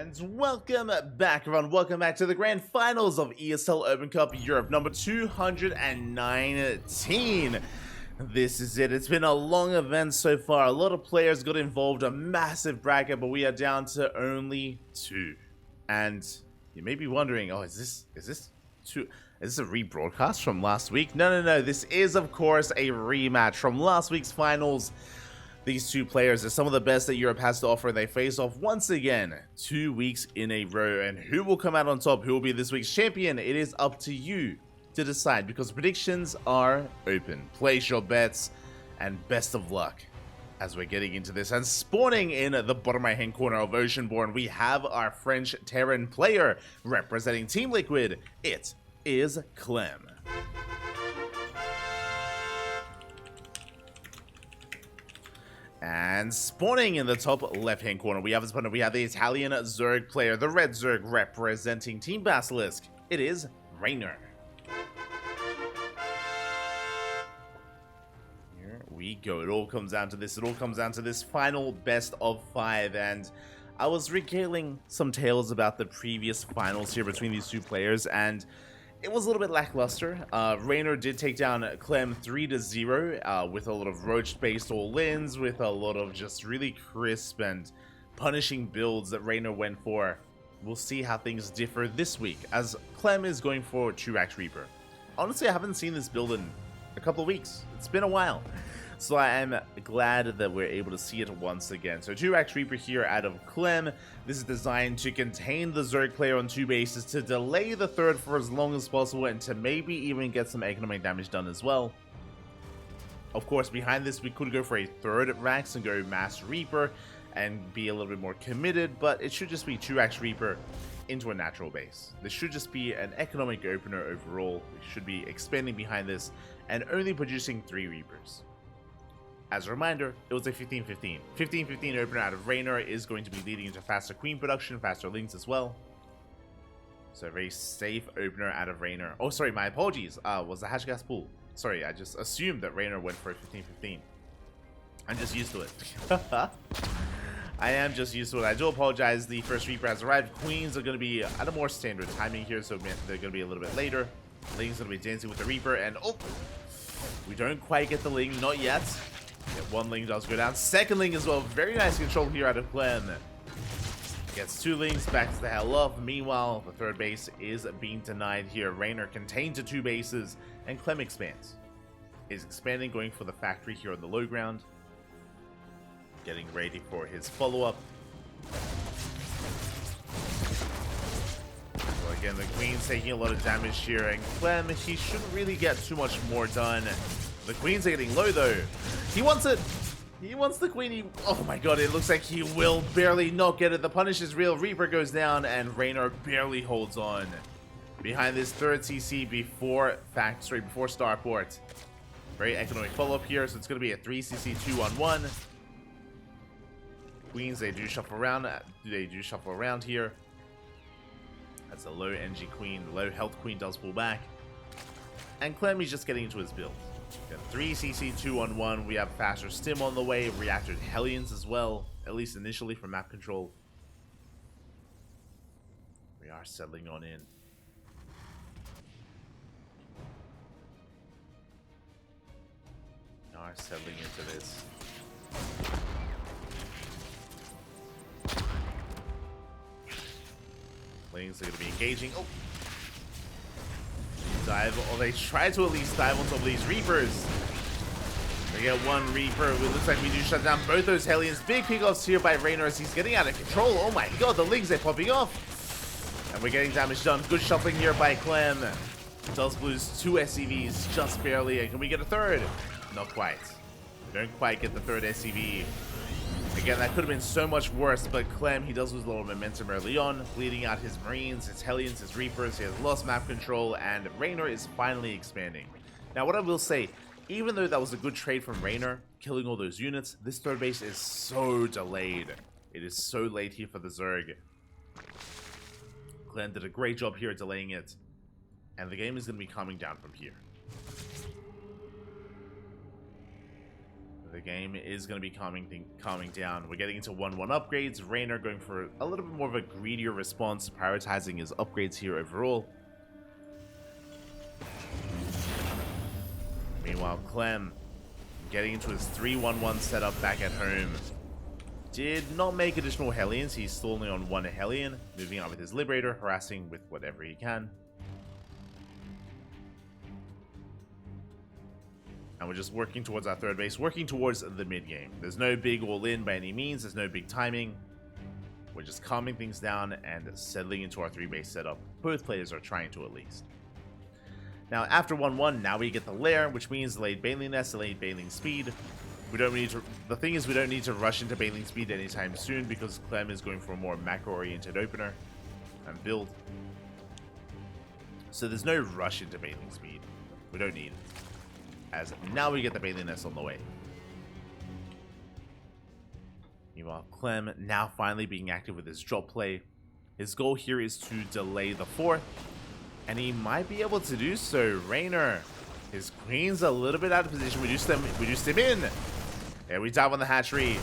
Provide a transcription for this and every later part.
And welcome back, everyone. Welcome back to the grand finals of ESL Open Cup Europe number 219. This is it. It's been a long event so far. A lot of players got involved, a massive bracket, but we are down to only 2. And you may be wondering, oh, is this a rebroadcast from last week? No. This is, of course, a rematch from last week's finals. These 2 players are some of the best that Europe has to offer. They face off once again 2 weeks in a row. And who will come out on top? Who will be this week's champion? It is up to you to decide, because predictions are open. Place your bets and best of luck as we're getting into this. And spawning in the bottom right hand corner of Oceanborn, we have our French Terran player representing Team Liquid. It is Clem. And spawning in the top left-hand corner, we have his opponent. We have the Italian Zerg player, the red Zerg representing Team Basilisk. It is Reynor. Here we go. It all comes down to this. It all comes down to this final best of 5. And I was regaling some tales about the previous finals here between these 2 players, and it was a little bit lackluster. Reynor did take down Clem 3-0 with a lot of roach-based all-ins, with a lot of just really crisp and punishing builds that Reynor went for. We'll see how things differ this week, as Clem is going for 2-Axe Reaper. Honestly, I haven't seen this build in a couple of weeks. It's been a while. So I am glad that we're able to see it once again. So 2-Axe Reaper here out of Clem. This is designed to contain the Zerg player on 2 bases, to delay the third for as long as possible, and to maybe even get some economic damage done as well. Of course, behind this, we could go for a 3rd Rax and go Mass Reaper and be a little bit more committed, but it should just be 2-Axe Reaper into a natural base. This should just be an economic opener overall. We should be expanding behind this and only producing 3 Reapers. As a reminder, it was a 15-15. 15-15 opener out of Reynor is going to be leading into faster Queen production, faster links as well. So a very safe opener out of Reynor. Oh, sorry, my apologies. Was the Hashgas pool. Sorry, I just assumed that Reynor went for a 15-15. I'm just used to it. I am just used to it. I do apologize. The first Reaper has arrived. Queens are going to be at a more standard timing here, so they're going to be a little bit later. Ling's going to be dancing with the Reaper, and oh, we don't quite get the Ling, not yet. Yeah, 1 Ling does go down. 2nd Ling as well. Very nice control here out of Clem. Gets 2 Lings, backs the hell off. Meanwhile, the 3rd base is being denied here. Reynor contained to 2 bases, and Clem expands. Is expanding, going for the factory here on the low ground. Getting ready for his follow-up. So again, the Queen's taking a lot of damage here, and Clem, he shouldn't really get too much more done. The Queens are getting low though. He wants it. He wants the Queen. Oh my god, it looks like he will barely not get it. The punish is real. Reaper goes down, and Reynor barely holds on. Behind this 3rd CC before Starport. Very economic follow-up here, so it's going to be a 3CC 2-on-1. Queens, they do shuffle around. Here. That's a low NG Queen. Low health Queen does pull back. And Clem is just getting into his build. Got 3CC 2-on-1. We have faster stim on the way. Reactored Hellions as well, at least initially for map control. We are settling on in. We are settling into this. Lings are going to be engaging. Oh! Dive, or they try to at least dive on top of these Reapers. They get 1 Reaper. It looks like we do shut down both those Hellions. Big pickoffs here by Reynor as he's getting out of control. Oh my god, the Lings are popping off. And we're getting damage done. Good shuffling here by Clem. Does lose 2 SCVs just barely. And can we get a 3rd? Not quite. We don't quite get the 3rd SCV. Again, that could have been so much worse, but Clem, he does lose a little momentum early on, bleeding out his Marines, his Hellions, his Reapers. He has lost map control, and Reynor is finally expanding. Now, what I will say, even though that was a good trade from Reynor, killing all those units, this 3rd base is so delayed. It is so late here for the Zerg. Clem did a great job here delaying it, and the game is going to be calming down from here. The game is going to be calming down. We're getting into 1-1 upgrades. Reynor going for a little bit more of a greedier response, prioritizing his upgrades here overall. Meanwhile, Clem getting into his 3-1-1 setup back at home. Did not make additional Hellions. He's still only on 1 Hellion. Moving out with his Liberator, harassing with whatever he can. And we're just working towards our third base, working towards the mid-game. There's no big all-in by any means. There's no big timing. We're just calming things down and settling into our 3-base setup. Both players are trying to, at least. Now, after 1-1, now we get the lair, which means delayed Baneling Nest, delayed Baneling Speed. We don't need to. The thing is, we don't need to rush into Baneling Speed anytime soon because Clem is going for a more macro-oriented opener and build. So there's no rush into Baneling Speed. We don't need it. As now we get the Baneling Nest on the way. Meanwhile, Clem now finally being active with his drop play. His goal here is to delay the 4th, and he might be able to do so. Reynor, his queen's a little bit out of position. We just him in. There we dive on the hatchery.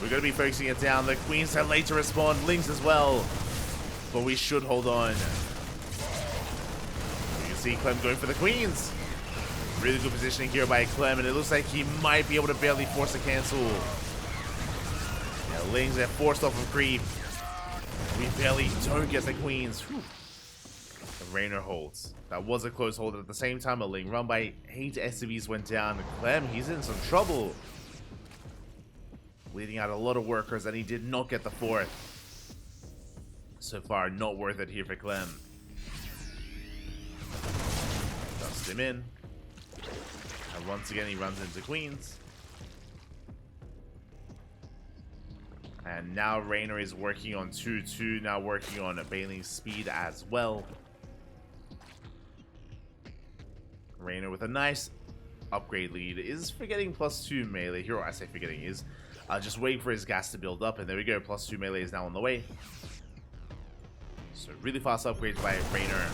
We're going to be focusing it down. The queens are late to respond. Lings as well, but we should hold on. You can see Clem going for the queens. Really good positioning here by Clem, and it looks like he might be able to barely force a cancel. Yeah, Lings are forced off of creep. We barely don't get the queens. Whew. The Reynor holds. That was a close hold. At the same time, a Ling run by 8 SCVs went down. Clem, he's in some trouble. Leading out a lot of workers, and he did not get the 4th. So far, not worth it here for Clem. Dust him in. And once again, he runs into queens. And now Reynor is working on 2-2, now working on a Baneling Speed as well. Reynor with a nice upgrade lead is forgetting +2 melee here, or I say forgetting is just waiting for his gas to build up, and there we go, +2 melee is now on the way. So really fast upgrades by Reynor.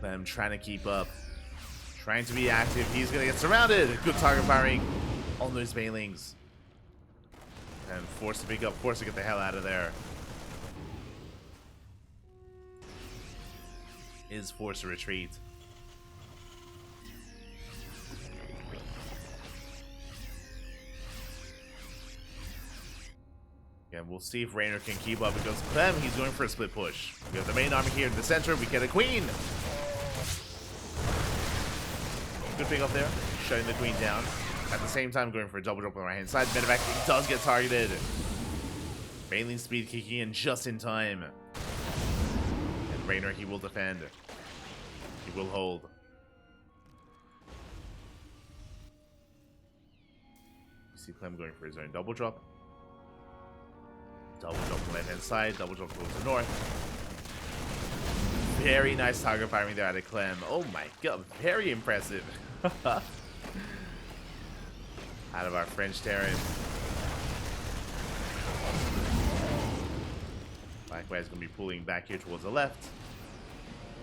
Clem trying to keep up, trying to be active. He's gonna get surrounded. Good target firing on those Banelings, and forced to pick up, forced to get the hell out of there. Is forced to retreat. And we'll see if Reynor can keep up, because Clem, he's going for a split push. We have the main army here in the center. We get a queen. Good pick up there, shutting the queen down. At the same time, going for a double drop on the right hand side. Medevac does get targeted. Baneling Speed kicking in just in time. And Reynor, he will defend. He will hold. You see Clem going for his own double drop. Double drop on the left hand side, double drop towards the north. Very nice target firing there out of Clem. Oh my god, very impressive. Out of our French Terran. Likewise, going to be pulling back here towards the left.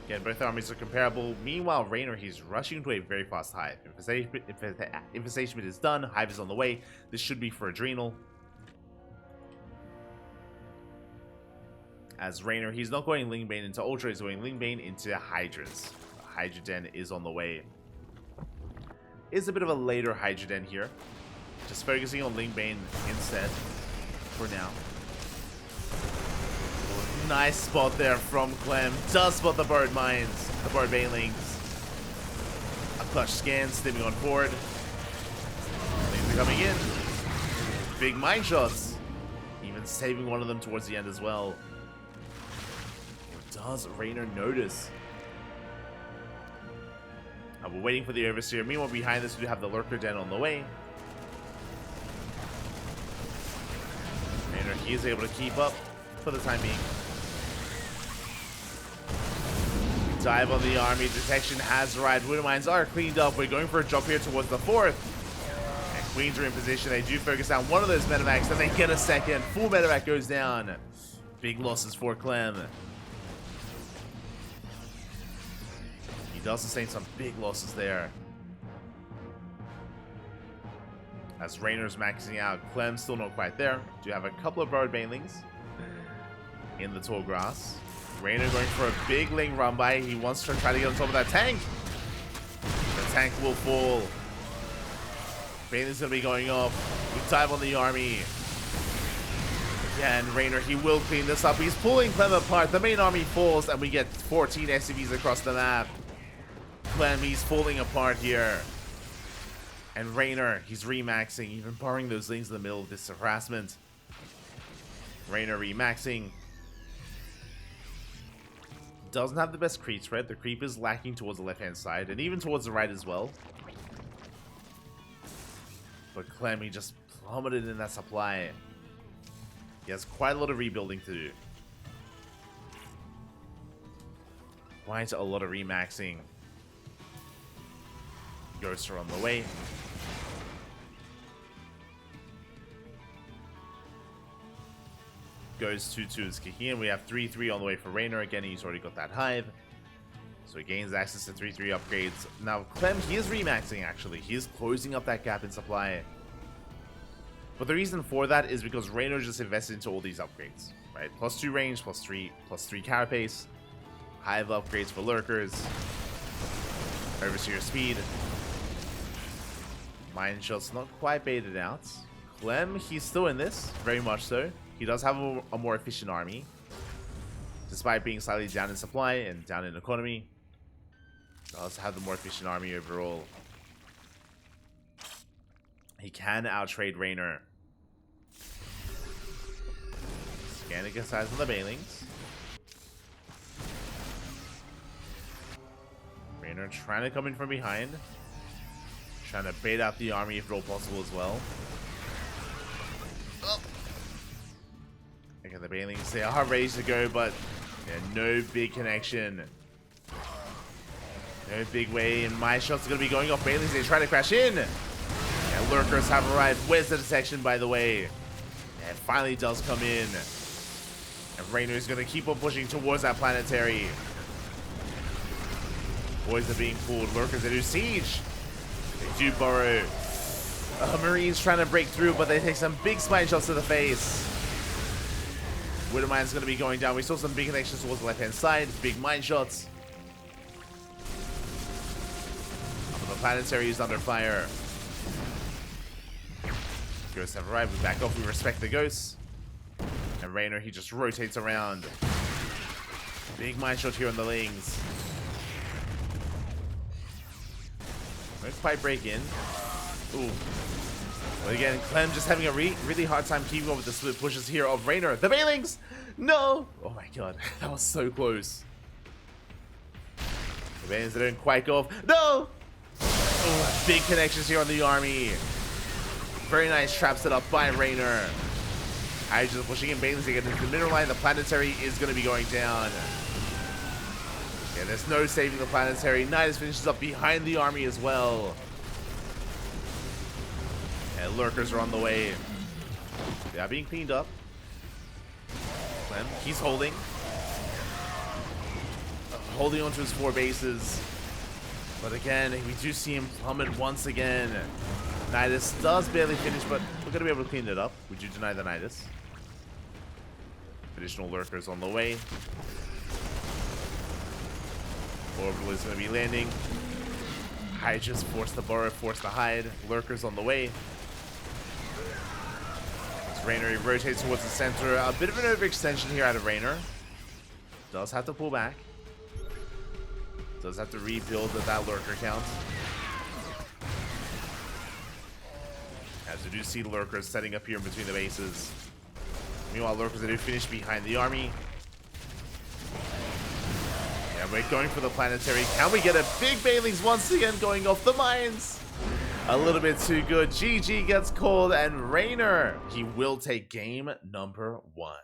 Again, both armies are comparable. Meanwhile, Reynor, he's rushing to a very fast hive. Infestation is done, hive is on the way. This should be for Adrenal. As Reynor, he's not going Lingbane into Ultra, he's going Lingbane into Hydras. Hydra Den is on the way. Is a bit of a later Hydra Den here. Just focusing on Lingbane instead for now. Nice spot there from Clem. Does spot the bird mines, the bird banelings. A clutch scan, stimming on board. Things are coming in. Big mine shots. Even saving one of them towards the end as well. Does Reynor notice? We're waiting for the Overseer. Meanwhile, behind this, we have the Lurker Den on the way. Reynor, he is able to keep up for the time being. Dive on the army. Detection has arrived. Widow mines are cleaned up. We're going for a jump here towards the 4th. And Queens are in position. They do focus down one of those medevacs, and they get a second. Full medevac goes down. Big losses for Clem. does sustain some big losses there. As Reynor's maxing out, Clem's still not quite there. Do have a couple of burrowed banelings in the tall grass. Reynor going for a big lane run by. He wants to try to get on top of that tank. The tank will fall. Baneling's going to be going off. We dive on the army. Again, Reynor, he will clean this up. He's pulling Clem apart. The main army falls, and we get 14 SCVs across the map. Clem, he's falling apart here. And Reynor, he's remaxing, even borrowing those lanes in the middle of this harassment. Reynor remaxing. Doesn't have the best creep spread. The creep is lacking towards the left-hand side, and even towards the right as well. But Clem, he just plummeted in that supply. He has quite a lot of rebuilding to do. Quite a lot of remaxing. Ghosts are on the way. Goes 2-2 is kicking in. We have 3-3 on the way for Reynor. Again, he's already got that hive. So he gains access to 3-3 upgrades. Now, Clem, he is remaxing, actually. He is closing up that gap in supply. But the reason for that is because Reynor just invested into all these upgrades, right? +2 range, +3 carapace, hive upgrades for lurkers, overseer speed. Mine shot's not quite baited out. Clem, he's still in this, very much so. He does have a more efficient army, despite being slightly down in supply and down in economy. Does have the more efficient army overall. He can outtrade Reynor. Scanning his size on the banelings. Reynor trying to come in from behind. Trying to bait out the army if at all possible as well. Oh. Okay, the banelings, they are ready to go, but yeah, no big connection. No big way, and my shot's going to be going off banelings. They try to crash in. And lurkers have arrived. Where's the detection, by the way? And it finally does come in. And Reynor is going to keep on pushing towards that planetary. Boys are being pulled. Lurkers, they do siege. They do burrow. Marines trying to break through, but they take some big spine shots to the face. Widowmine's going to be going down. We saw some big connections towards the left-hand side. Big mine shots. But the planetary is under fire. Ghosts have arrived. We back off. We respect the ghosts. And Reynor, he just rotates around. Big mine shot here on the lings. Won't quite break in. Ooh. But again, Clem just having a really hard time keeping up with the split pushes here of Reynor. The banelings! No! Oh my god, that was so close. The banelings didn't quite go off. No! Oh, big connections here on the army. Very nice trap set up by Reynor. I just pushing in banelings again into the middle line. The planetary is going to be going down. Yeah, there's no saving the planetary. Nidus finishes up behind the army as well. And lurkers are on the way. They are being cleaned up. Clem, he's holding. Holding onto his 4 bases. But again, we do see him plummet once again. Nidus does barely finish, but we're going to be able to clean it up. Would you deny the Nidus? Additional lurkers on the way. Orbital is going to be landing. Hydra's force the burrow, force the hide. Lurkers on the way. As Reynor rotates towards the center. A bit of an overextension here out of Reynor. Does have to pull back. Does have to rebuild that lurker count. As we do see lurkers setting up here in between the bases. Meanwhile, lurkers that do finish behind the army. Yeah, we're going for the planetary. Can we get a big banelings once again going off the mines? A little bit too good. GG gets called, and Reynor, he will take game number 1.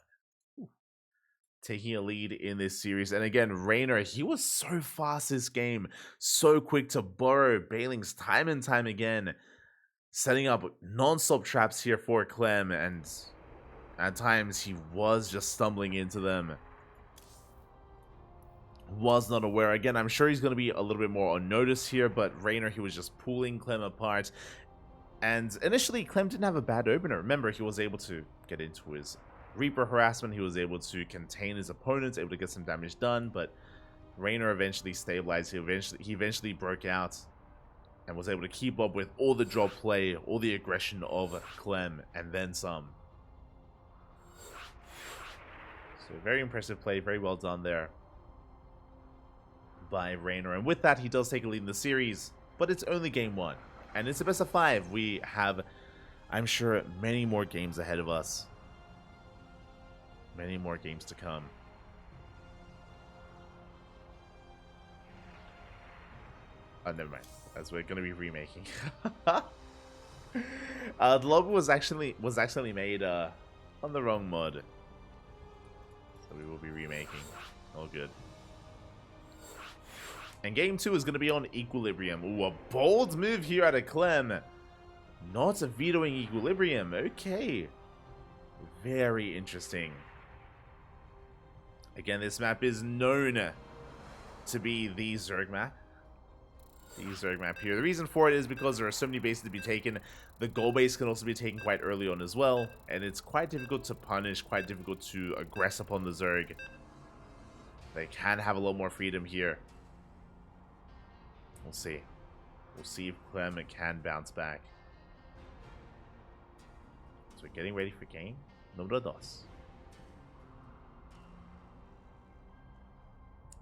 Taking a lead in this series. And again, Reynor, he was so fast this game. So quick to burrow banelings time and time again. Setting up non-stop traps here for Clem, and at times he was just stumbling into them. Was not aware. Again, I'm sure he's going to be a little bit more on notice here, but Reynor, he was just pulling Clem apart. And initially, Clem didn't have a bad opener. Remember, he was able to get into his Reaper harassment. He was able to contain his opponents, able to get some damage done, but Reynor eventually stabilized. He eventually broke out and was able to keep up with all the drop play, all the aggression of Clem, and then some. So very impressive play, very well done there by Reynor. And with that, he does take a lead in the series, but it's only game 1. And it's a best of 5. We have, I'm sure, many more games ahead of us. Many more games to come. Oh, never mind. As we're going to be remaking. The logo was actually made on the wrong mod. So we will be remaking. All good. And game 2 is going to be on Equilibrium. Ooh, a bold move here out of Clem. Not vetoing Equilibrium. Okay. Very interesting. Again, this map is known to be the Zerg map. The Zerg map here. The reason for it is because there are so many bases to be taken. The goal base can also be taken quite early on as well. And it's quite difficult to punish, quite difficult to aggress upon the Zerg. They can have a lot more freedom here. We'll see. We'll see if Clem can bounce back. So we're getting ready for game number 2.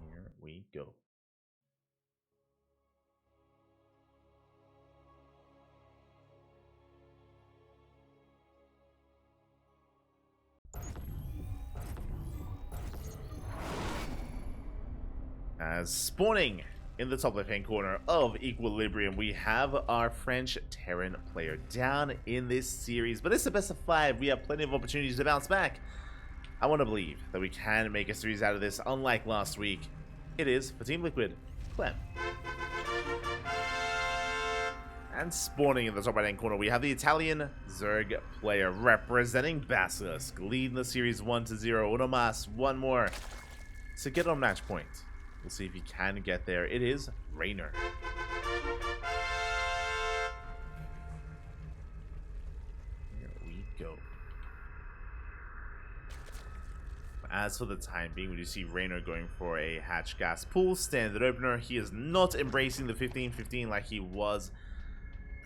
Here we go. As spawning in the top left-hand corner of Equilibrium, we have our French Terran player down in this series. But it's the best of 5. We have plenty of opportunities to bounce back. I want to believe that we can make a series out of this, unlike last week. It is, for Team Liquid, Clem. And spawning in the top right-hand corner, we have the Italian Zerg player representing Basilisk, leading the series 1-0. Unomas, one more to get on match point. We'll see if he can get there. It is Reynor. Here we go. As for the time being, we do see Reynor going for a hatch gas pool standard opener. He is not embracing the 15-15 like he was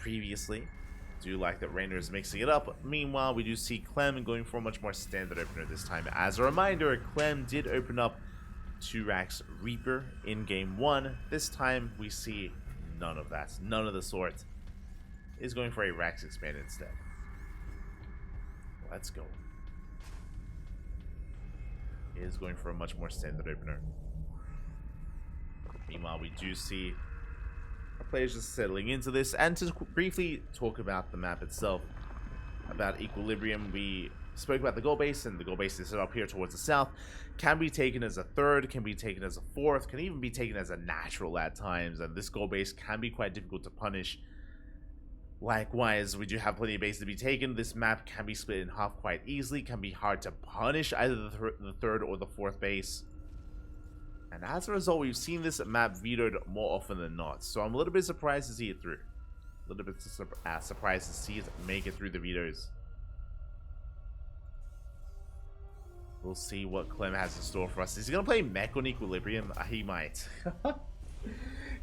previously. Do like that Reynor is mixing it up. Meanwhile, we do see Clem going for a much more standard opener this time. As a reminder, Clem did open up 2 racks Reaper in game 1. This time we see none of that. None of the sort. Is going for a racks expand instead. Let's go. Is going for a much more standard opener. Meanwhile, we do see our players just settling into this. And to briefly talk about the map itself, about Equilibrium, we spoke about the goal base, and the goal base is set up here towards the south. Can be taken as a 3rd, can be taken as a 4th, can even be taken as a natural at times, and this goal base can be quite difficult to punish. Likewise, we do have plenty of base to be taken. This map can be split in half quite easily, can be hard to punish either the 3rd or the 4th base. And as a result, we've seen this map vetoed more often than not, so I'm a little bit surprised to see it through. A little bit surprised to see it make it through the vetoes. We'll see what Clem has in store for us. Is he going to play mech on Equilibrium? He might.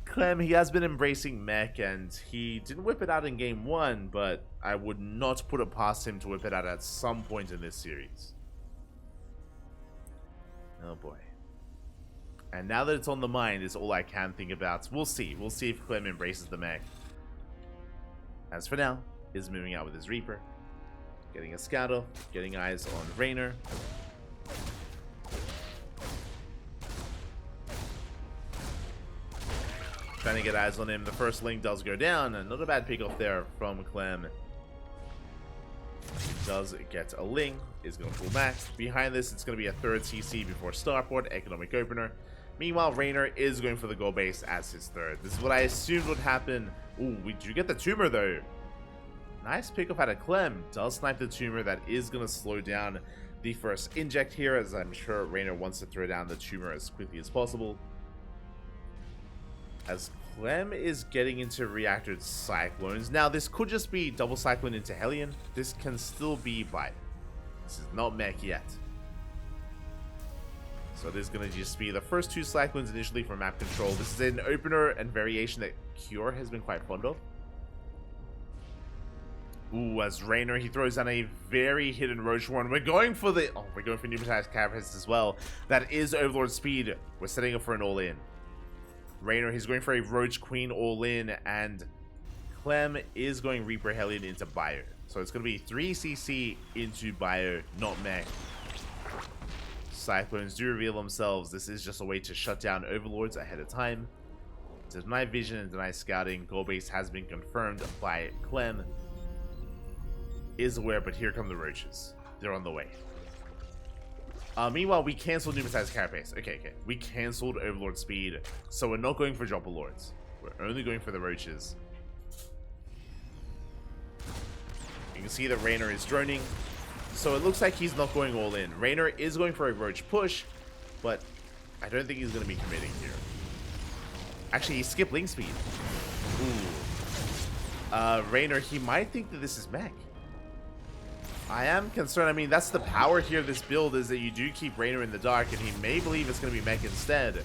Clem, he has been embracing mech, and he didn't whip it out in game 1, but I would not put it past him to whip it out at some point in this series. Oh boy. And now that it's on the mind is all I can think about. We'll see. We'll see if Clem embraces the mech. As for now, is moving out with his Reaper. Getting a scout off, getting eyes on Reynor. Trying to get eyes on him. The first link does go down, and not a bad pick off there from Clem. Does get a link, is going to pull back. Behind this, it's going to be a 3rd CC before Starport, economic opener. Meanwhile, Reynor is going for the goal base as his 3rd. This is what I assumed would happen. Ooh, we do get the tumor though. Nice pick off out of Clem. Does snipe the tumor. That is going to slow down the first inject here, as I'm sure Reynor wants to throw down the tumor as quickly as possible. As Clem is getting into reactored Cyclones. Now, this could just be double Cyclone into Hellion. This can still be Bite. This is not mech yet. So this is going to just be the first 2 Cyclones initially for map control. This is an opener and variation that Cure has been quite fond of. Ooh, as Reynor, he throws down a very hidden Roach one. We're going for the... Oh, we're going for Pneumatized Carapace as well. That is Overlord speed. We're setting up for an all-in. Reynor, he's going for a Roach Queen all-in. And Clem is going Reaper Hellion into Bio. So it's going to be 3 CC into Bio, not mech. Cyclones do reveal themselves. This is just a way to shut down Overlords ahead of time. To deny vision and deny scouting. Goal base has been confirmed by Clem. Is aware, but here come the Roaches. They're on the way. Meanwhile, we cancelled Pneumatized Carapace. Okay. We cancelled Overlord speed. So we're not going for Dropper Lords. We're only going for the Roaches. You can see that Reynor is droning. So it looks like he's not going all in. Reynor is going for a Roach push, but I don't think he's going to be committing here. Actually, he skipped Link speed. Ooh. Reynor, he might think that this is mech. I am concerned. I mean, that's the power here of this build, is that you do keep Reynor in the dark, and he may believe it's going to be mech instead.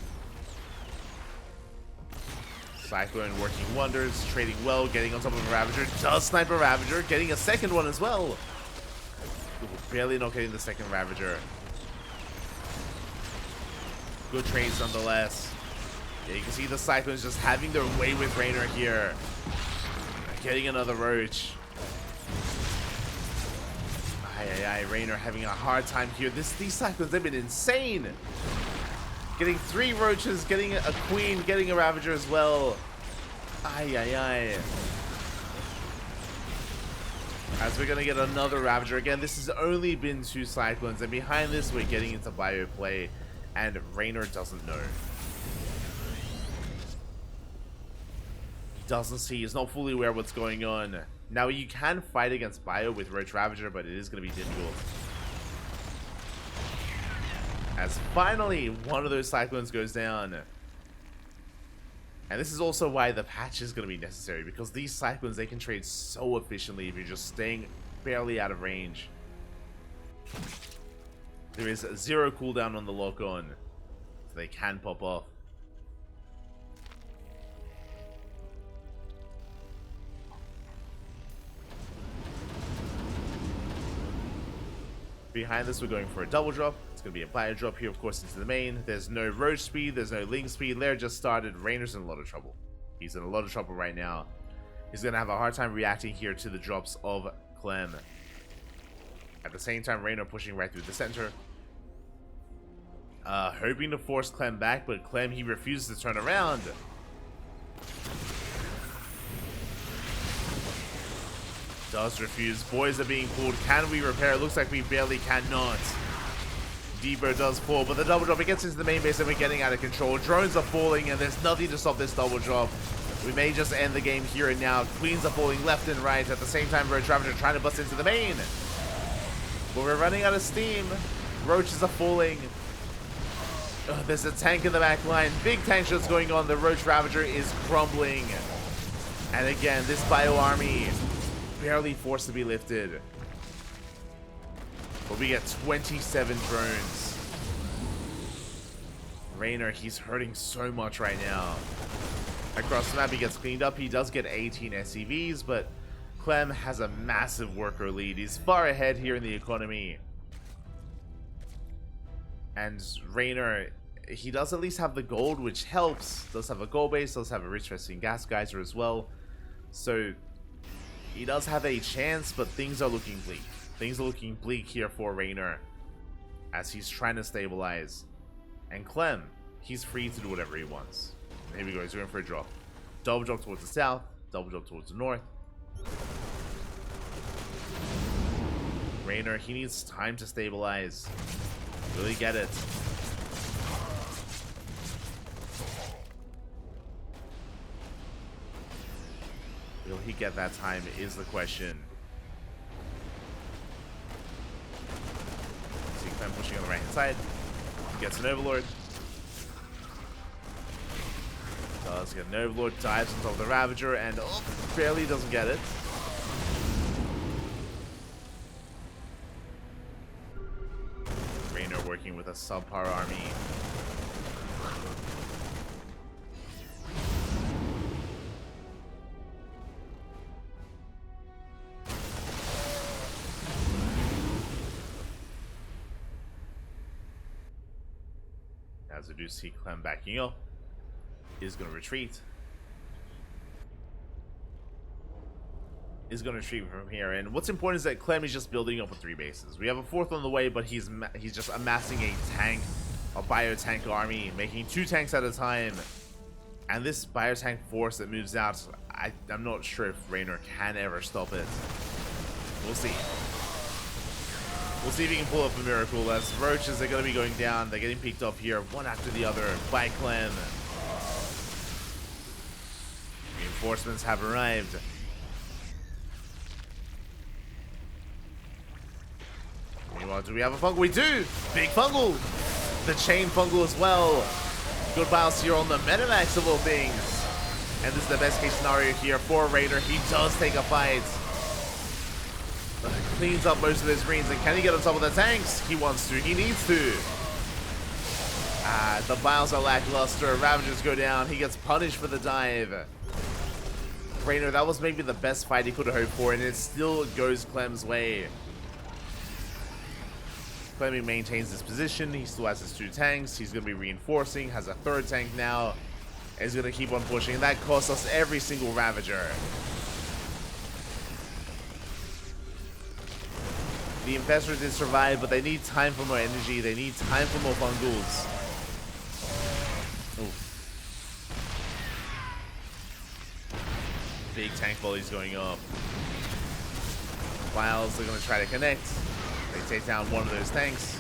Cyclone working wonders, trading well, getting on top of a Ravager. Does snipe a Ravager, getting a second one as well. Ooh, barely not getting the second Ravager. Good trades nonetheless. Yeah, you can see the Cyclones just having their way with Reynor here. Getting another Roach. Reynor having a hard time here. These Cyclones, they've been insane. Getting 3 Roaches, getting a Queen, getting a Ravager as well. As we're going to get another Ravager. Again, this has only been 2 Cyclones. And behind this, we're getting into bio play. And Reynor doesn't know. He doesn't see. He's not fully aware of what's going on. Now, you can fight against bio with Roach Ravager, but it is going to be difficult. As finally, one of those Cyclones goes down. And this is also why the patch is going to be necessary, because these Cyclones, they can trade so efficiently if you're just staying barely out of range. There is 0 cooldown on the lock-on, so they can pop off. Behind this, we're going for a double drop. It's going to be a player drop here, of course, into the main. There's no Roach speed. There's no Link speed. Lair just started. Reynor's in a lot of trouble. He's in a lot of trouble right now. He's going to have a hard time reacting here to the drops of Clem. At the same time, Reynor pushing right through the center. Hoping to force Clem back, but Clem, he refuses to turn around. Does refuse. Boys are being pulled. Can we repair? It looks like we barely cannot. Debo does fall, but the double drop, it gets into the main base and we're getting out of control. Drones are falling and there's nothing to stop this double drop. We may just end the game here and now. Queens are falling left and right. At the same time, Roach Ravager trying to bust into the main. But we're running out of steam. Roaches are falling. There's a tank in the back line. Big tank shots going on. The Roach Ravager is crumbling. And again, this bio army barely forced to be lifted. But we get 27 drones. Reynor, he's hurting so much right now. Across the map, he gets cleaned up. He does get 18 SCVs, but Clem has a massive worker lead. He's far ahead here in the economy. And Reynor, he does at least have the gold, which helps. Does have a gold base, does have a rich resting gas geyser as well. So he does have a chance, but things are looking bleak. Things are looking bleak here for Reynor as he's trying to stabilize. And Clem, he's free to do whatever he wants. Here we go, he's going for a drop. Double drop towards the south, double drop towards the north. Reynor, he needs time to stabilize. Really get it. Will he get that time is the question. See Clem pushing on the right hand side. He gets an Overlord. Does get an Overlord, dives on top of the Ravager, and oh, barely doesn't get it. Reynor working with a subpar army. As we do see Clem backing up, is going to retreat. Is going to retreat from here. And what's important is that Clem is just building up with 3 bases. We have a 4th on the way, but he's just amassing a bio-tank army, making 2 tanks at a time. And this bio-tank force that moves out, I'm not sure if Reynor can ever stop it. We'll see. We'll see if he can pull off a miracle, as Roaches are going to be going down. They're getting picked up here, one after the other, by Clem. Reinforcements have arrived. Meanwhile, do we have a fungal? We do! Big fungal! The chain fungal as well. Good bios here on the Metamax of all things. And this is the best case scenario here for Reynor. He does take a fight. Cleans up most of his greens, and can he get on top of the tanks? He wants to, he needs to. The bios are lackluster. Ravagers go down. He gets punished for the dive. Reynor, that was maybe the best fight he could have hoped for, and it still goes Clem's way. Clem maintains his position. He still has his 2 tanks. He's going to be reinforcing, has a 3rd tank now. And he's going to keep on pushing, and that costs us every single Ravager. The Infestors did survive, but they need time for more energy. They need time for more fungals. Ooh. Big tank volleys going up. Wiles are going to try to connect. They take down one of those tanks.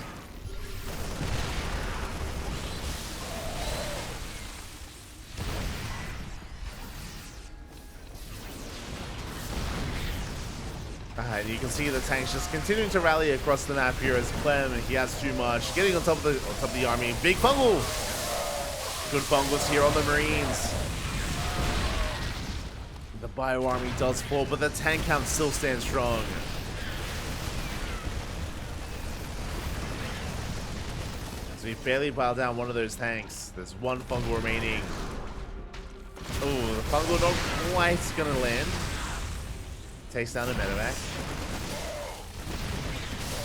And you can see the tanks just continuing to rally across the map here as Clem, he has too much. Getting on top of the army. Big fungal! Good fungals here on the Marines. The bio army does fall, but the tank count still stands strong. So we barely pile down one of those tanks. There's 1 fungal remaining. Oh, the fungal not quite gonna land. Takes down a medevac.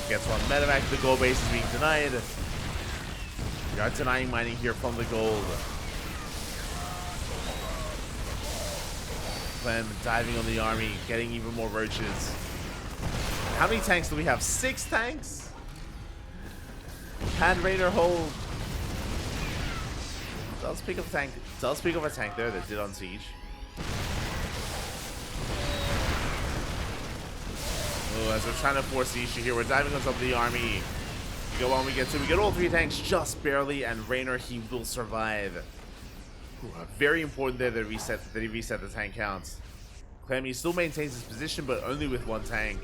Gets one medevac. The gold base is being denied. We are denying mining here from the gold. Clem diving on the army, getting even more roaches. How many tanks do we have? 6 tanks? Can Reynor hold? Does pick up a tank. Does pick up a tank there that did on siege. Oh, as we're trying to force the issue here, we're diving on top of the army. We go on, we get all 3 tanks just barely, and Reynor, he will survive. Ooh, very important there that he reset the tank counts. Clem, he still maintains his position, but only with 1 tank.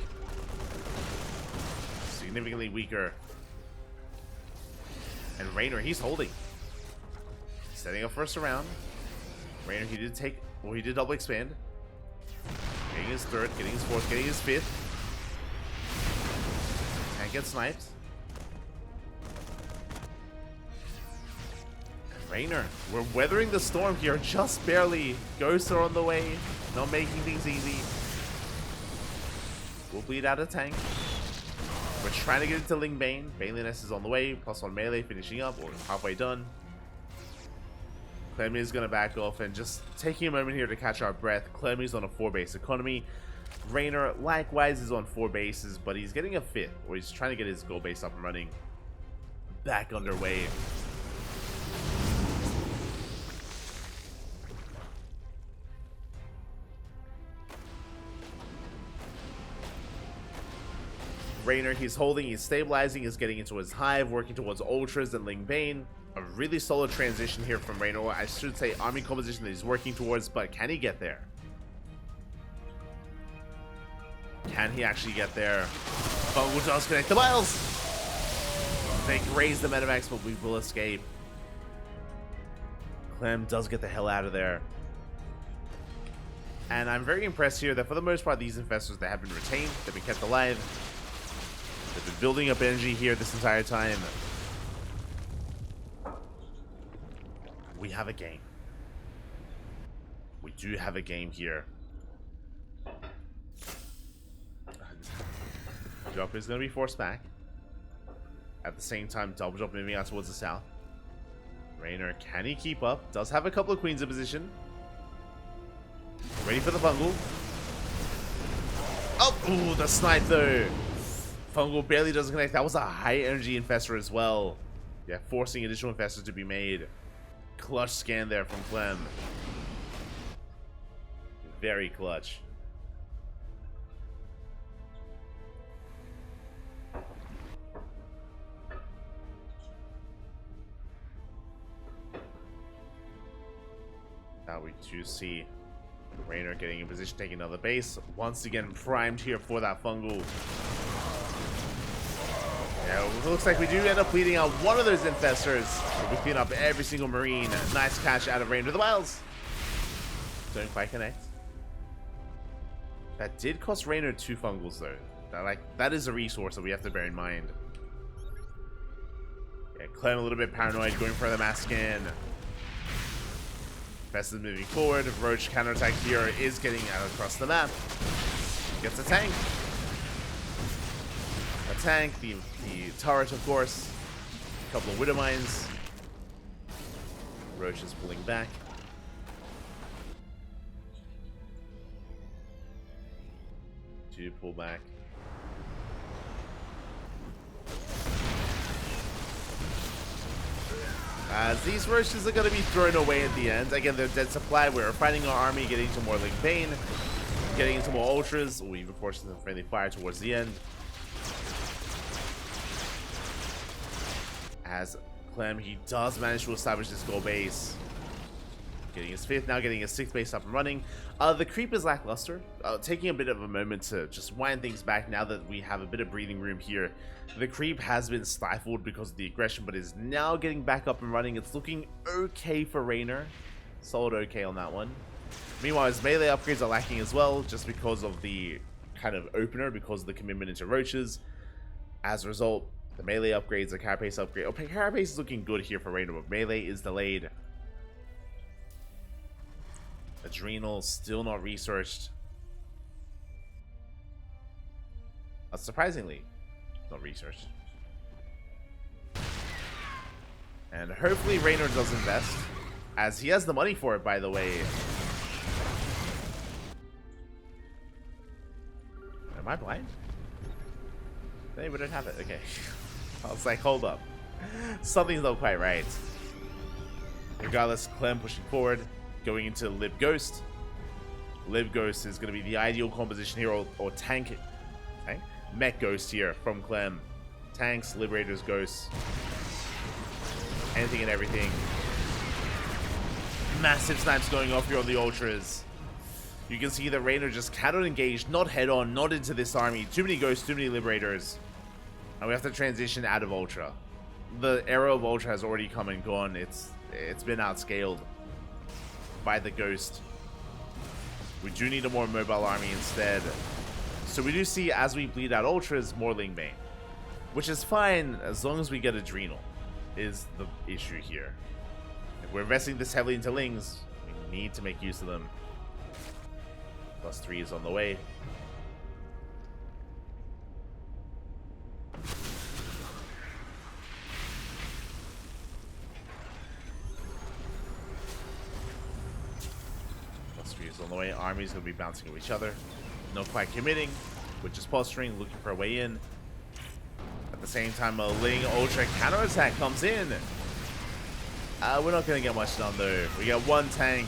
Significantly weaker. And Reynor, he's holding. Setting up first round. Reynor, he did double expand. Getting his 3rd, getting his 4th, getting his 5th. Tank gets sniped. Reynor, we're weathering the storm here, just barely. Ghosts are on the way, not making things easy. We'll bleed out a tank. We're trying to get into Ling Bane. Baneliness is on the way, +1 melee, finishing up, or halfway done. Clem is going to back off, and just taking a moment here to catch our breath. Clem is on a 4-base economy. Reynor, likewise, is on 4 bases, but he's getting a 5th, or he's trying to get his gold base up and running. Back underway. Reynor, he's holding, he's stabilizing, he's getting into his hive, working towards Ultras and Ling Bane. A really solid transition here from Reynor. I should say army composition that he's working towards, but can he get there? Can he actually get there? Fungal does connect the miles. They graze the medevacs, but we will escape. Clem does get the hell out of there. And I'm very impressed here that for the most part, these infestors, they have been retained, they've been kept alive. They've been building up energy here this entire time. We have a game. We do have a game here. Jump is going to be forced back. At the same time, double jump moving out towards the south. Reynor, can he keep up? Does have a couple of queens in position. Ready for the fungal. Oh, ooh, the snipe though. Fungal barely doesn't connect. That was a high energy infestor as well. Yeah, forcing additional infestors to be made. Clutch scan there from Clem. Very clutch. Now we do see Reynor getting in position, taking another base. Once again, primed here for that fungal. Yeah, it looks like we do end up bleeding out one of those infestors. We clean up every single marine. Nice catch out of Reynor. The Miles don't quite connect. That did cost Reynor 2 fungals though. That is a resource that we have to bear in mind. Yeah, Clem a little bit paranoid, going for the mass scan. Best is moving forward. Roach counterattack here is getting out across the map. Gets a tank. A tank, the turret, of course. A couple of Widow Mines. Roach is pulling back. To pull back. As these roaches are going to be thrown away at the end. Again, they're dead supply. We're fighting our army, getting into more Link Bane, getting into more Ultras. We're even forcing some friendly fire towards the end. As Clem, he does manage to establish this goal base. Getting his 5th, now getting his 6th base up and running. The creep is lackluster. Taking a bit of a moment to just wind things back now that we have a bit of breathing room here. The creep has been stifled because of the aggression, but is now getting back up and running. It's looking okay for Reynor. Solid okay on that one. Meanwhile, his melee upgrades are lacking as well, just because of the kind of opener, because of the commitment into roaches. As a result, the melee upgrades, the carapace upgrade. Okay, carapace is looking good here for Reynor, but melee is delayed. Adrenal still not researched. Surprisingly, not researched. And hopefully Reynor does invest, as he has the money for it, by the way. Am I blind? They wouldn't have it. Okay. I was like, hold up. Something's not quite right. Regardless, Clem pushing forward, going into Lib Ghost. Lib Ghost is going to be the ideal composition here, or tank? Mech Ghost here from Clem. Tanks, Liberators, Ghosts. Anything and everything. Massive snipes going off here on the Ultras. You can see that Reynor just cannot engage, not head on, not into this army. Too many Ghosts, too many Liberators. And we have to transition out of Ultra. The era of Ultra has already come and gone. It's been outscaled by the Ghost. We do need a more mobile army instead. So we do see, as we bleed out Ultras, more Ling Bane. Which is fine, as long as we get Adrenal, is the issue here. If we're investing this heavily into Lings, we need to make use of them. +3 is on the way. +3 is on the way. Armies going to be bouncing off each other. Not quite committing, which is posturing, looking for a way in. At the same time, a Ling Ultra counterattack comes in. We're not going to get much done though. We got one tank.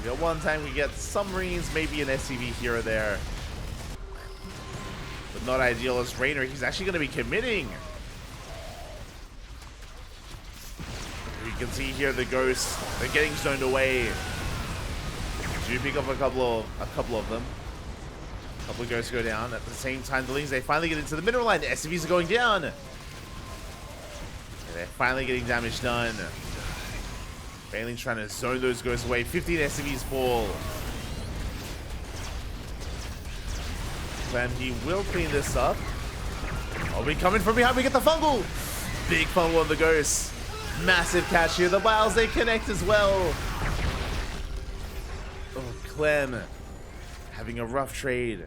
We get some Marines, maybe an SCV here or there. But not ideal as Reynor. He's actually going to be committing. You can see here the Ghosts. They're getting zoned away. Do pick up a couple of them. A couple of Ghosts go down. At the same time, the Lings, they finally get into the mineral line. The SCVs are going down. They're finally getting damage done. Bailey trying to zone those ghosts away. 15 SCVs fall. Clem, he will clean this up. Oh, we coming from behind. We get the fungal. Big fungal on the ghosts. Massive catch here. The Biles, they connect as well. Oh, Clem having a rough trade.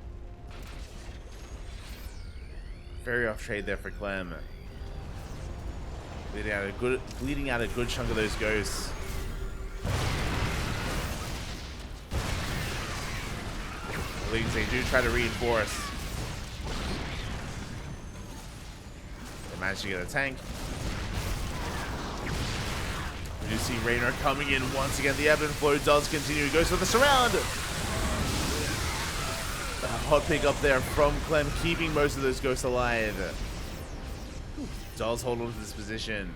Very rough trade there for Clem. Bleeding out a good chunk of those ghosts. At least they do try to reinforce. They managed to get a tank. We do see Reynor coming in once again. The ebb and flow does continue. He goes for the surround. A hot pick up there from Clem, keeping most of those ghosts alive. Does hold on to this position.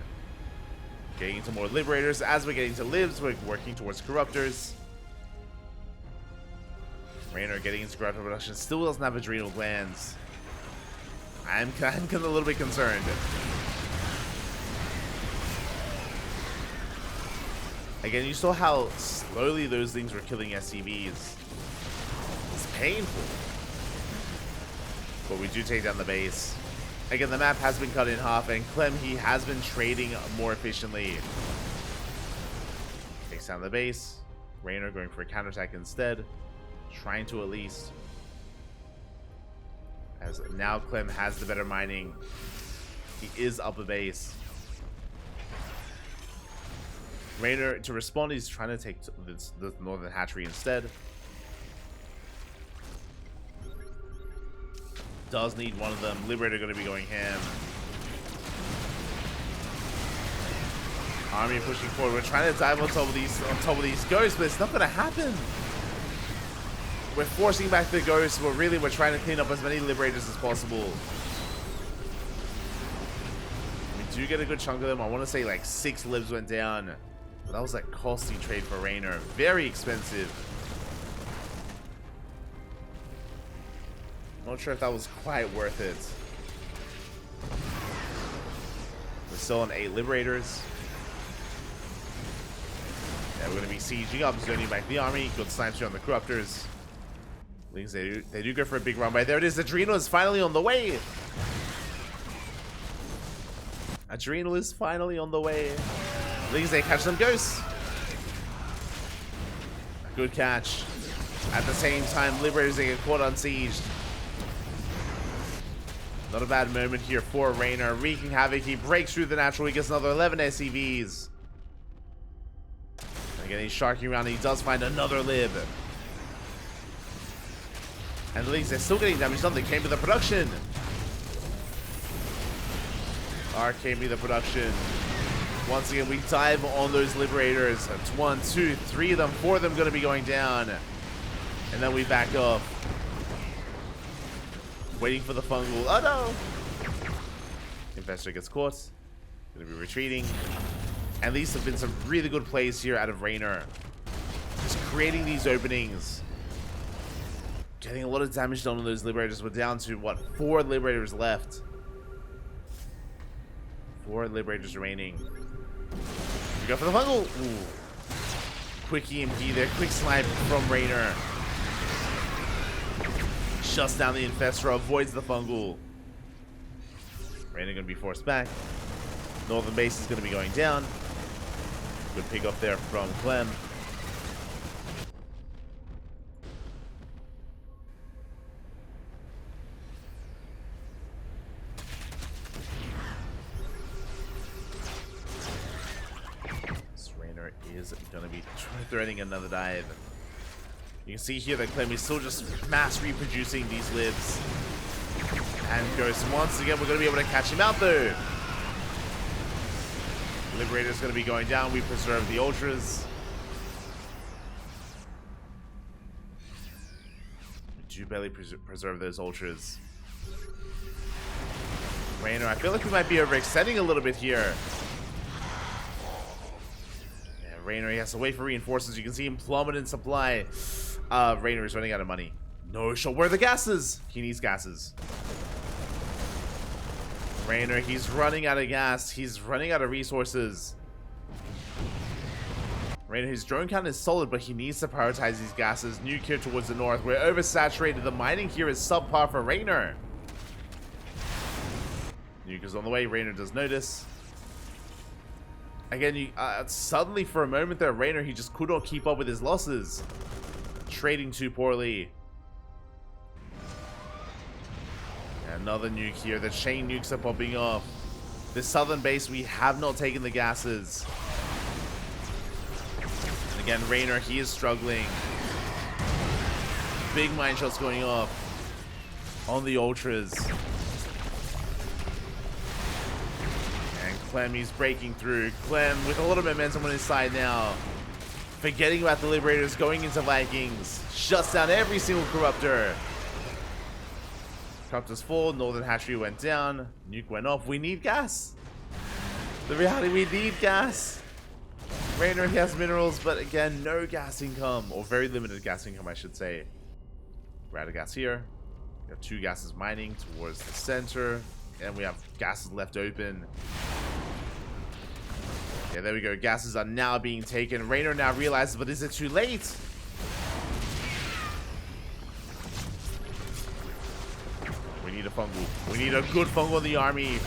Getting into more liberators. As we're getting to libs, we're working towards corruptors. Reynor getting into corruptor production. Still doesn't have adrenal glands. I'm a little bit concerned. Again, you saw how slowly those things were killing SCVs. It's painful. But we do take down the base. Again, the map has been cut in half, and Clem, he has been trading more efficiently. Takes down the base. Reynor going for a counterattack instead. Trying to at least. As now Clem has the better mining. He is up a base. Reynor, to respond, he's trying to take the northern hatchery instead. Does need one of them. Liberator going to be going ham. Army pushing forward. We're trying to dive on top of these ghosts, but it's not going to happen. We're forcing back the ghosts. We're trying to clean up as many liberators as possible. We do get a good chunk of them. I want to say like 6 libs went down. But that was a costly trade for Reynor. Very expensive. Not sure if that was quite worth it. We're still on 8 liberators. Yeah, we're going to be sieging up, zoning back the army. Good snipes here on the corruptors. Lings, they do go for a big run by. There it is. Adrenal is finally on the way. Adrenal is finally on the way. Lings, they catch some ghosts. Good catch. At the same time, liberators, they get caught unsieged. Not a bad moment here for Reynor. Wreaking havoc. He breaks through the natural. He gets another 11 SCVs. Again, he's sharking around. And he does find another lib. And the Leagues, they're still getting damage done. They came to the production. Came to the production. Once again, we dive on those liberators. That's 1, 2, 3 of them. 4 of them going to be going down. And then we back up. Waiting for the fungal. Oh no! Investor gets caught. Gonna be retreating. And these have been some really good plays here out of Reynor. Just creating these openings. Getting a lot of damage done on those liberators. We're down to, what, 4 liberators left. 4 liberators remaining. We go for the fungal. Ooh. Quick EMP there. Quick snipe from Reynor. Shuts down the Infestor, avoids the fungal. Reynor gonna be forced back. Northern base is gonna be going down. Good pick up there from Clem. This Reynor is gonna be threatening another dive. You can see here that Clem is still just mass reproducing these libs. And Ghost, once again, we're going to be able to catch him out though. Liberator's going to be going down. We preserve the Ultras. We do barely preserve those Ultras. Reynor, I feel like we might be overextending a little bit here. Yeah, Reynor, he has to wait for reinforcements. You can see him plummet in supply. Reynor is running out of money. No, she'll wear the gases. He needs gases. Reynor, he's running out of gas. He's running out of resources. Reynor, his drone count is solid, but he needs to prioritize these gases. Nuke here towards the north. We're oversaturated. The mining here is subpar for Reynor. Nuke is on the way. Reynor does notice. Again, suddenly for a moment there, Reynor, he just could not keep up with his losses. Trading too poorly. Another nuke here. The chain nukes are popping off. This southern base, we have not taken the gases. And again, Reynor, he is struggling. Big mine shots going off on the ultras. And Clem, he's breaking through. Clem with a lot of momentum on his side now. Forgetting about the Liberators, going into Vikings. Shuts down every single Corruptor. Corruptor's full. Northern Hatchery went down. Nuke went off. We need gas. The reality, we need gas. Reynor, he has minerals, but again, no gas income. Or very limited gas income, I should say. We're out of gas here. We have 2 gases mining towards the center. And we have gases left open. Yeah, there we go. Gases are now being taken. Reynor now realizes, but is it too late? We need a fungal. We need a good fungal in the army.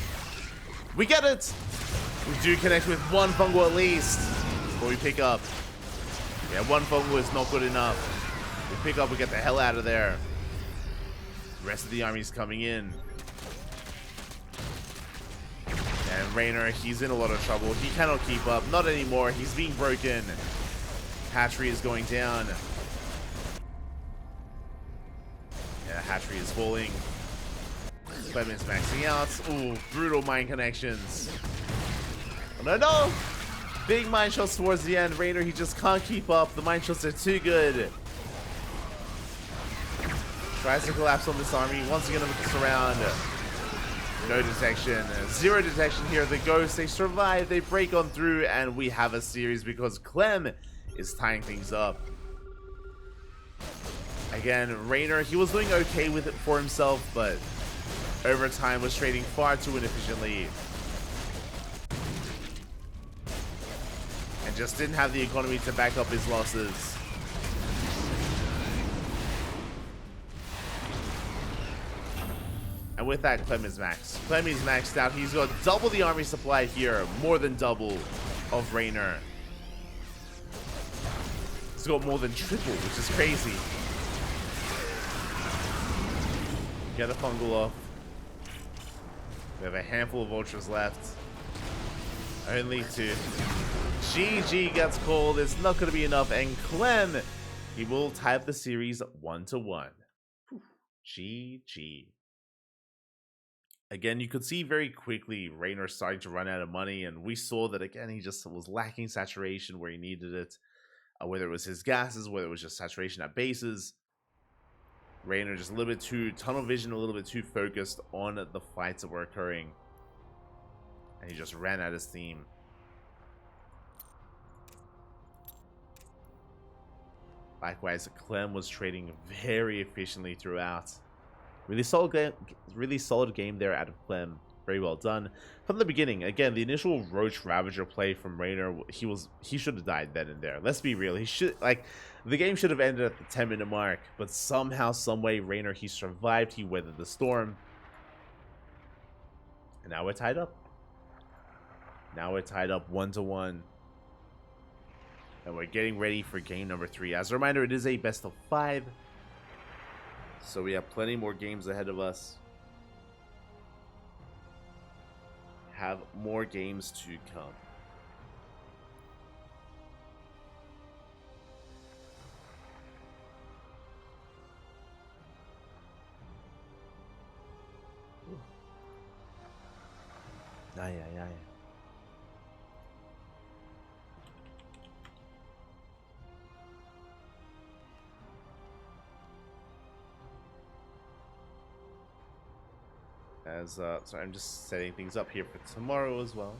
We get it! We do connect with 1 fungal at least. But we pick up. Yeah, 1 fungal is not good enough. We pick up, we get the hell out of there. The rest of the army is coming in. And Reynor, he's in a lot of trouble. He cannot keep up. Not anymore. He's being broken. Hatchery is going down. Yeah, Hatchery is falling. Clem is maxing out. Ooh, brutal mine connections. Oh, no, no! Big mine shots towards the end. Reynor, he just can't keep up. The mine shots are too good. Tries to collapse on this army. Once again, looks around. No detection. 0 detection here. The Ghosts, they survive. They break on through, and we have a series because Clem is tying things up. Again, Reynor, he was doing okay with it for himself, but over time was trading far too inefficiently. And just didn't have the economy to back up his losses. And with that, Clem is maxed. Clem is maxed out. He's got double the army supply here. More than double of Reynor. He's got more than triple, which is crazy. Get a fungal off. We have a handful of ultras left. Only 2. GG gets called. It's not going to be enough. And Clem, he will tie up the series 1-1. GG. Again, you could see very quickly Reynor starting to run out of money, and we saw that again, he just was lacking saturation where he needed it. Whether it was his gases, whether it was just saturation at bases. Reynor just a little bit too tunnel vision, a little bit too focused on the fights that were occurring. And he just ran out of steam. Likewise, Clem was trading very efficiently throughout. Really solid game there out of Clem. Very well done. From the beginning, again, the initial Roach Ravager play from Reynor, he should have died then and there. Let's be real. He should, the game should have ended at the 10-minute mark, but somehow, someway, Reynor, he survived. He weathered the storm. And now we're tied up. Now we're tied up 1-1. And we're getting ready for game number 3. As a reminder, it is a best of 5. So we have plenty more games ahead of us. Have more games to come. Ay, ay, ay. So I'm just setting things up here for tomorrow as well.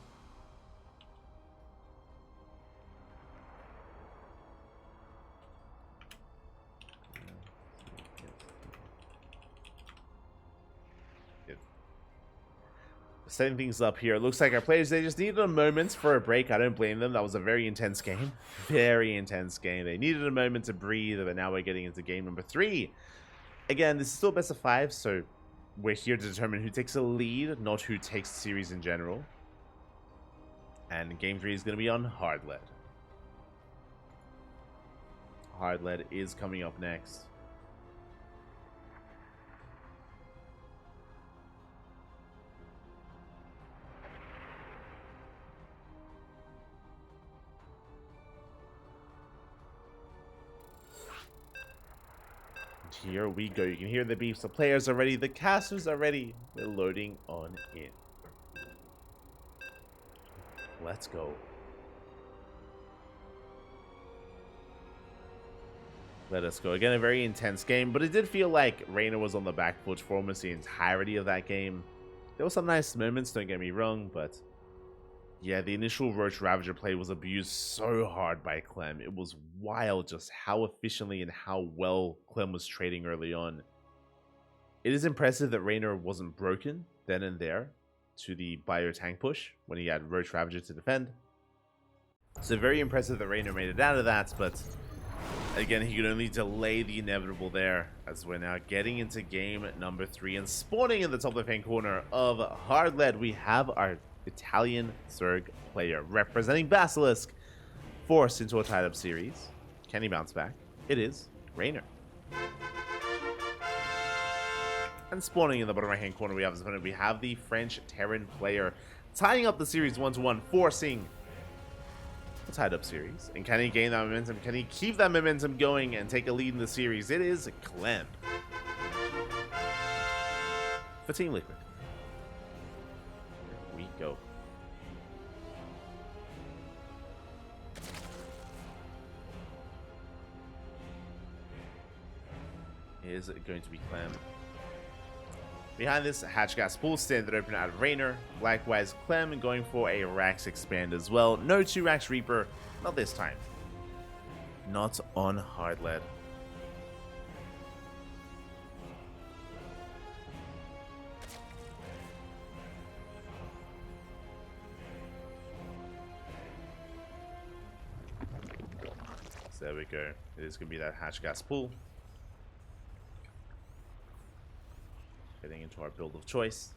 Setting things up here. It looks like our players, they just needed a moment for a break. I don't blame them. That was a very intense game. Very intense game. They needed a moment to breathe, but now we're getting into game number 3. Again, this is still best of 5, so we're here to determine who takes a lead, not who takes the series in general. And game 3 is going to be on hard lead. Hard lead is coming up next. Here we go. You can hear the beeps. The players are ready. The casters are ready. They're loading on in. Let's go. Let us go. Again, a very intense game, but it did feel like Reynor was on the back foot for almost the entirety of that game. There were some nice moments, don't get me wrong, but yeah, the initial Roach Ravager play was abused so hard by Clem. It was wild just how efficiently and how well Clem was trading early on. It is impressive that Reynor wasn't broken then and there to the bio tank push when he had Roach Ravager to defend. So very impressive that Reynor made it out of that, but again, he could only delay the inevitable there, as we're now getting into game number 3 and spawning in the top left-hand corner of hard lead. We have our Italian Zerg player representing Basilisk, forced into a tied-up series. Can he bounce back? It is Reynor. And spawning in the bottom right-hand corner, we have the French Terran player tying up the series 1-1, forcing a tied-up series. And can he gain that momentum? Can he keep that momentum going and take a lead in the series? It is Clem for Team Liquid. Here we go. Is going to be Clem. Behind this, Hatch Gas Pool standard open out of Reynor. Likewise, Clem going for a Rax expand as well. No 2 Rax Reaper, not this time. Not on hard lead. So there we go. It is going to be that Hatch Gas Pool. Getting into our build of choice.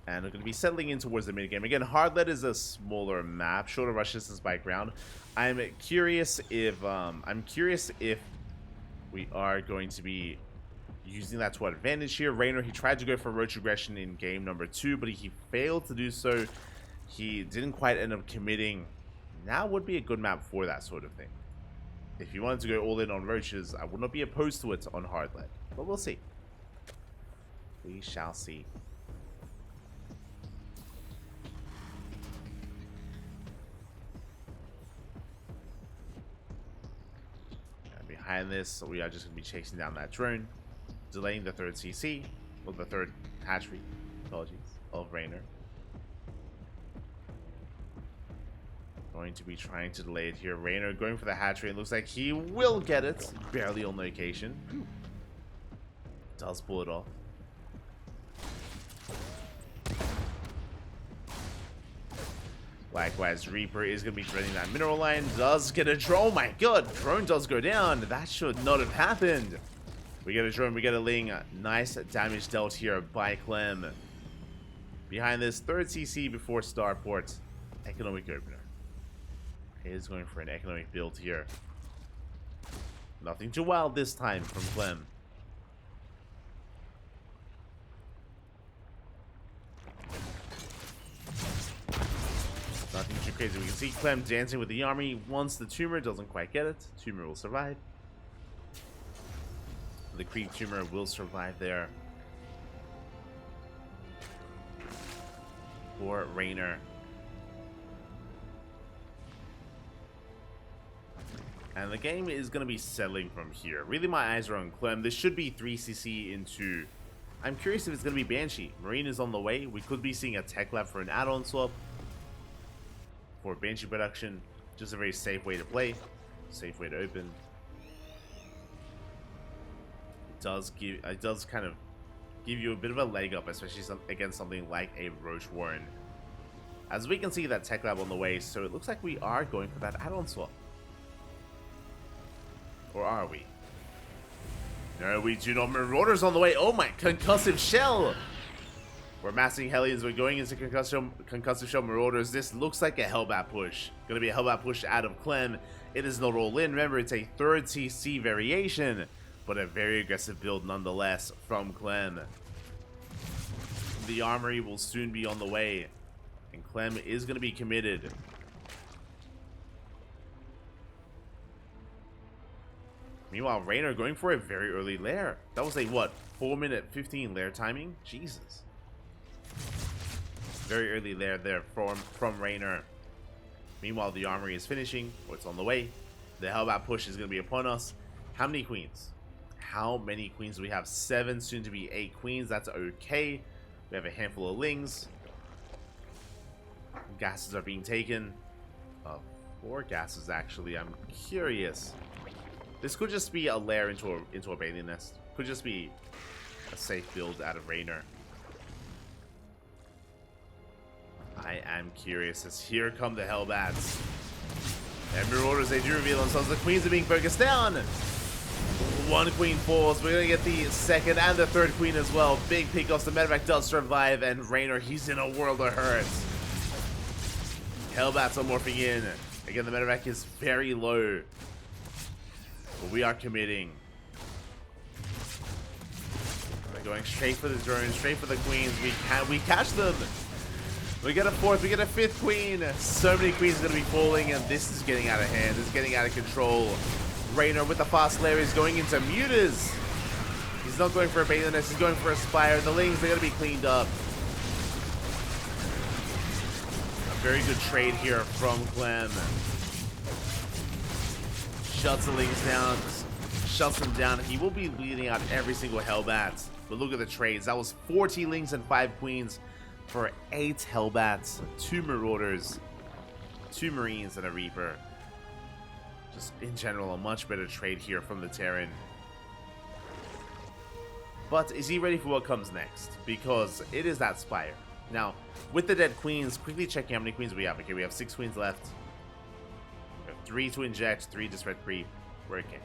And we're going to be settling in towards the mid game. Again, hard lead is a smaller map, shorter rush distance by ground. I'm curious if we are going to be using that to our advantage here. Reynor, he tried to go for roach aggression in game number 2, but he failed to do so. He didn't quite end up committing. Now would be a good map for that sort of thing. If you wanted to go all in on roaches, I would not be opposed to it on hard lead, but we'll see. We shall see. And behind this, we are just going to be chasing down that drone, delaying the 3rd CC, or the 3rd hatchery, apologies, of Reynor. Going to be trying to delay it here. Reynor going for the hatchery. It looks like he will get it. Barely on location. Does pull it off. Likewise, Reaper is going to be threading that mineral line. Does get a drone. Oh my god, drone does go down. That should not have happened. We get a drone, we get a Ling. Nice damage dealt here by Clem. Behind this, 3rd CC before Starport. Economic opener. He is going for an economic build here. Nothing too wild this time from Clem. Nothing too crazy. We can see Clem dancing with the army. Once the tumor doesn't quite get it, tumor will survive. The creep tumor will survive there. For Reynor. And the game is going to be settling from here. Really, my eyes are on Clem. This should be 3cc into... I'm curious if it's going to be Banshee. Marine is on the way. We could be seeing a tech lab for an add-on swap. For Banshee production. Just a very safe way to play. Safe way to open. It does kind of give you a bit of a leg up, especially against something like a Roach Warren. As we can see that Tech Lab on the way, so it looks like we are going for that add-on swap. Or are we? No, we do not. Marauders on the way. Oh my, concussive shell! We're massing Hellions. We're going into concussive shell Marauders. This looks like a Hellbat push. Gonna be a Hellbat push out of Clem. It is not all in. Remember, it's a third TC variation, but a very aggressive build nonetheless from Clem. The armory will soon be on the way, and Clem is going to be committed. Meanwhile, Reynor going for a very early lair. That was a, what, 4-minute 15 lair timing? Jesus. Very early lair there from Reynor. Meanwhile, the armory is finishing, or it's on the way. The Hellbat push is going to be upon us. How many queens? How many queens do we have? 7, soon to be 8 queens. That's okay. We have a handful of lings. Gases are being taken. 4 gases, actually. I'm curious. This could just be a lair into a bathing nest. Could just be a safe build out of Reynor. I am curious as here come the Hellbats. And Marauders, they do reveal themselves. The queens are being focused down. 1 queen falls. We're going to get the 2nd and the 3rd queen as well. Big pickoffs. The medevac does survive. And Reynor, he's in a world of hurt. Hellbats are morphing in. Again, the medevac is very low. But we are committing. We're going straight for the drones, straight for the queens. We catch them. We get a 4th, we get a 5th queen. So many queens are going to be falling, and this is getting out of hand. It's getting out of control. Reynor with the fast lair is going into mutas. He's not going for a bathing nest, he's going for a spire. The lings, they're going to be cleaned up. A very good trade here from Clem. Shuts the lings down, shuts them down. He will be bleeding out every single Hellbat. But look at the trades. That was 40 lings and 5 queens for 8 Hellbats, 2 Marauders, 2 Marines, and a Reaper. Just in general, a much better trade here from the Terran. But is he ready for what comes next? Because it is that Spire. Now, with the dead queens, quickly checking how many queens we have. Okay, we have 6 queens left. We have 3 to inject, 3 to spread creep. We're okay.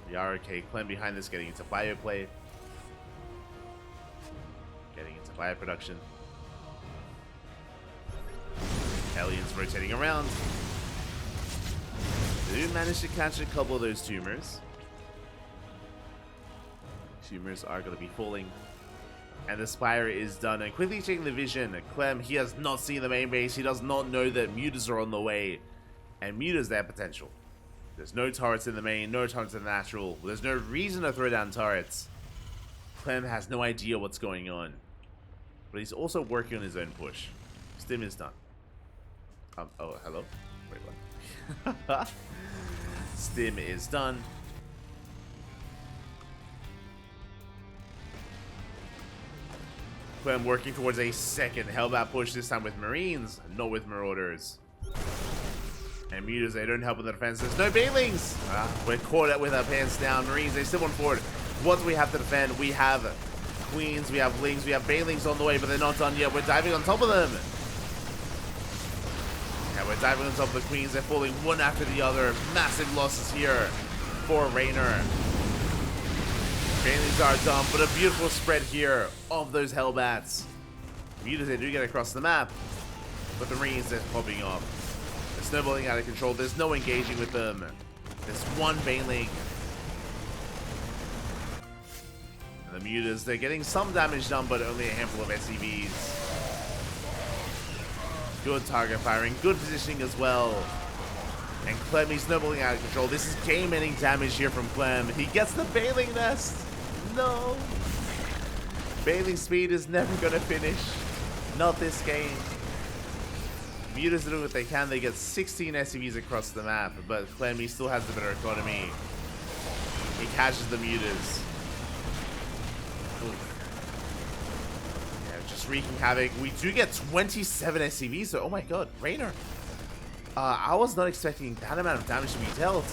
We are okay. Clem behind this, getting into bio play. Getting into bio production. Hellions rotating around. They do manage to catch a couple of those tumors. Tumors are going to be falling. And the Spire is done. And quickly checking the vision. Clem, he has not seen the main base. He does not know that mutas are on the way. And mutas, their potential. There's no turrets in the main, no turrets in the natural. There's no reason to throw down turrets. Clem has no idea what's going on. But he's also working on his own push. Stim is done. Oh, hello? Wait, what? Stim is done. Clem working towards a 2nd Hellbat push, this time with Marines, not with Marauders. And mutas, they don't help with the defense. There's no Banelings! We're caught out with our pants down. Marines, they still want forward. What do we have to defend? We have Queens, we have Lings, we have Banelings on the way, but they're not done yet. We're diving on top of them. Yeah, we're diving on top of the Queens. They're falling one after the other. Massive losses here for Reynor. Banelings are done, but a beautiful spread here of those Hellbats. Mutas, they do get across the map, but the Marines, they're popping off. They're snowballing out of control. There's no engaging with them. There's one Baneling. And the mutas, they're getting some damage done, but only a handful of SCVs. Good target firing, good positioning as well. And Clem, he's snowballing out of control. This is game-ending damage here from Clem. He gets the Baneling nest. No. Baneling speed is never going to finish. Not this game. Mutas are doing what they can. They get 16 SCVs across the map, but Clem, he still has the better economy. He catches the mutas. Yeah, just wreaking havoc. We do get 27 SCVs, so oh my god, Reynor. I was not expecting that amount of damage to be dealt.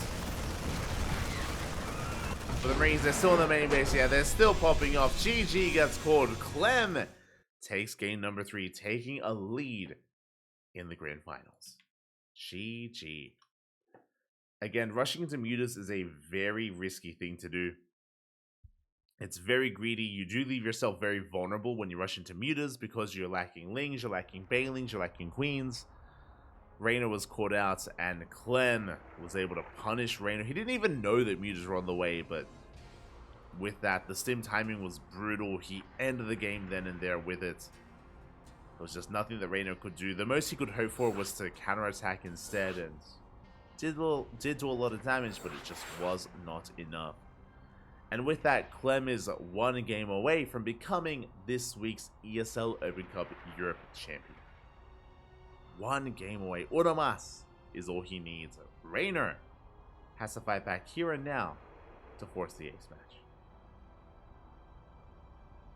But the Marines, they're still in the main base. Yeah, they're still popping off. GG gets called. Clem takes game number 3, taking a lead in the grand finals. GG. Again, rushing into mutas is a very risky thing to do. It's very greedy. You do leave yourself very vulnerable when you rush into mutas because you're lacking lings, you're lacking banelings, you're lacking queens. Reynor was caught out, and Clem was able to punish Reynor. He didn't even know that mutas were on the way, but with that, the stim timing was brutal. He ended the game then and there with it. There was just nothing that Reynor could do. The most he could hope for was to counterattack instead, and did do a lot of damage, but it just was not enough. And with that, Clem is 1 game away from becoming this week's ESL Open Cup Europe champion. 1 game away. Uno más is all he needs. Reynor has to fight back here and now to force the ace match.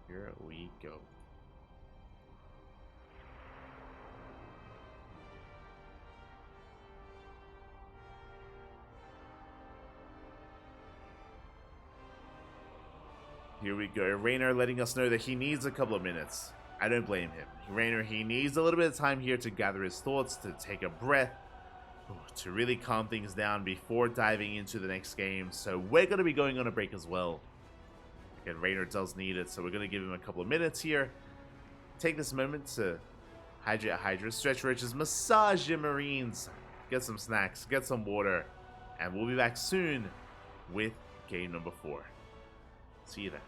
Here we go. Here we go. Reynor letting us know that he needs a couple of minutes. I don't blame him. Reynor, he needs a little bit of time here to gather his thoughts, to take a breath, to really calm things down before diving into the next game. So we're going to be going on a break as well. Again, Reynor does need it, so we're going to give him a couple of minutes here. Take this moment to hydrate Hydra, stretch riches, massage your Marines, get some snacks, get some water, and we'll be back soon with game number 4. See you then.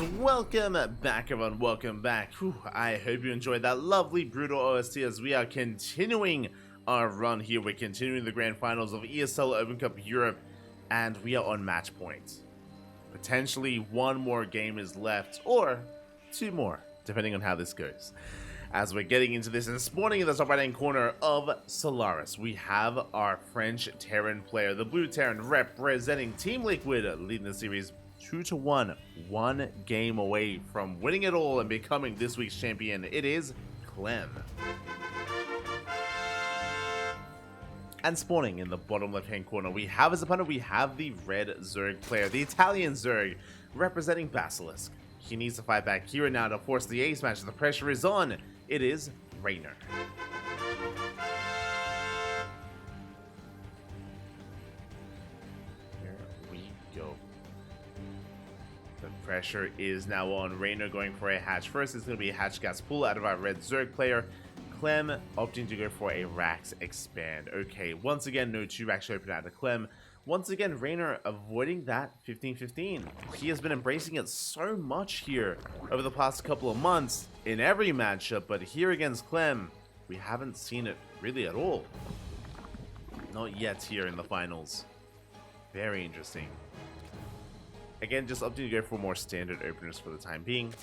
welcome back everyone, welcome back. Whew, I hope you enjoyed that lovely brutal OST as we are continuing our run here. We're continuing the grand finals of ESL Open Cup Europe and we are on match point. Potentially one more game is left, or two more, depending on how this goes. As we're getting into this and spawning in the top right hand corner of Solaris, we have our French Terran player, the blue Terran representing Team Liquid, leading the series 2-1, one game away from winning it all and becoming this week's champion. It is Clem. And spawning in the bottom left hand corner, we have as opponent, we have the red Zerg player, the Italian Zerg, representing Basilisk. He needs to fight back here and now to force the ace match. The pressure is on. It is Reynor. Here we go. The pressure is now on. Reynor going for a hatch first. It's going to be a hatch gas pull out of our red Zerg player. Clem opting to go for a Rax expand. Okay, once again, no 2 Rax open out of Clem. Once again, Reynor avoiding that 15-15. He has been embracing it so much here over the past couple of months in every matchup, but here against Clem, we haven't seen it really at all. Not yet here in the finals. Very interesting. Again, just opting to go for more standard openers for the time being.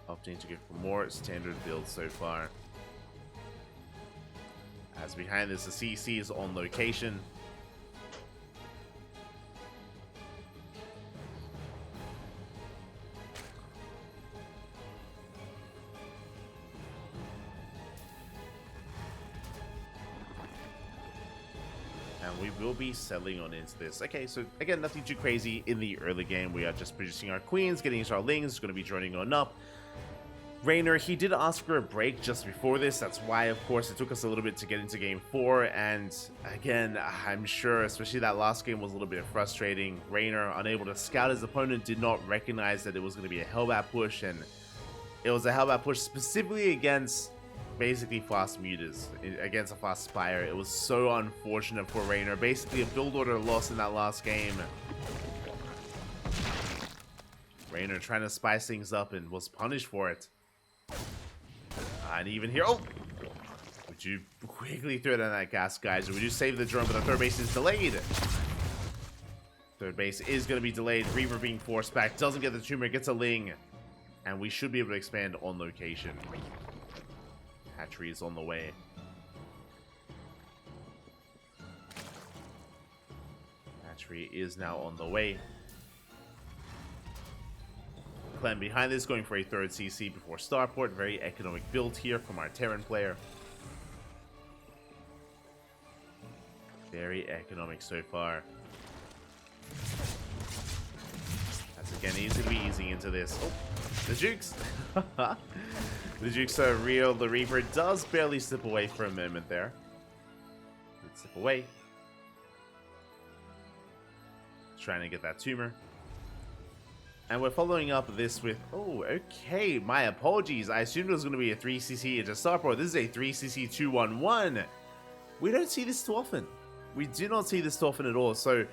Opting to go for more standard builds so far. As behind this, the CC is on location. And we will be settling on into this. Okay, so again, nothing too crazy in the early game. We are just producing our queens, getting into our lings, going to be joining on up. Reynor, he did ask for a break just before this. That's why, of course, it took us a little bit to get into game 4. And again, I'm sure, especially that last game was a little bit frustrating. Reynor, unable to scout his opponent, did not recognize that it was going to be a Hellbat push. And it was a Hellbat push specifically against basically fast mutas, against a fast Spire. It was so unfortunate for Reynor. Basically a build order loss in that last game. Reynor trying to spice things up and was punished for it. And even here, oh! Would you quickly throw down that gas, guys? Or would you save the drone, but the third base is delayed? Third base is going to be delayed. Reaver being forced back. Doesn't get the tumor, gets a ling. And we should be able to expand on location. Hatchery is on the way. Hatchery is now on the way. Clem behind this, going for a third CC before starport. Very economic build here from our Terran player. Very economic so far. As again, he's going to be easing into this. Oh, the Jukes! The Jukes are real. The Reaper does barely slip away for a moment there. Let's slip away. Trying to get that tumor. And we're following up this with, oh, okay, my apologies. I assumed it was going to be a 3cc into starport. This is a 3cc 2-1-1. We don't see this too often. We do not see this too often at all. So,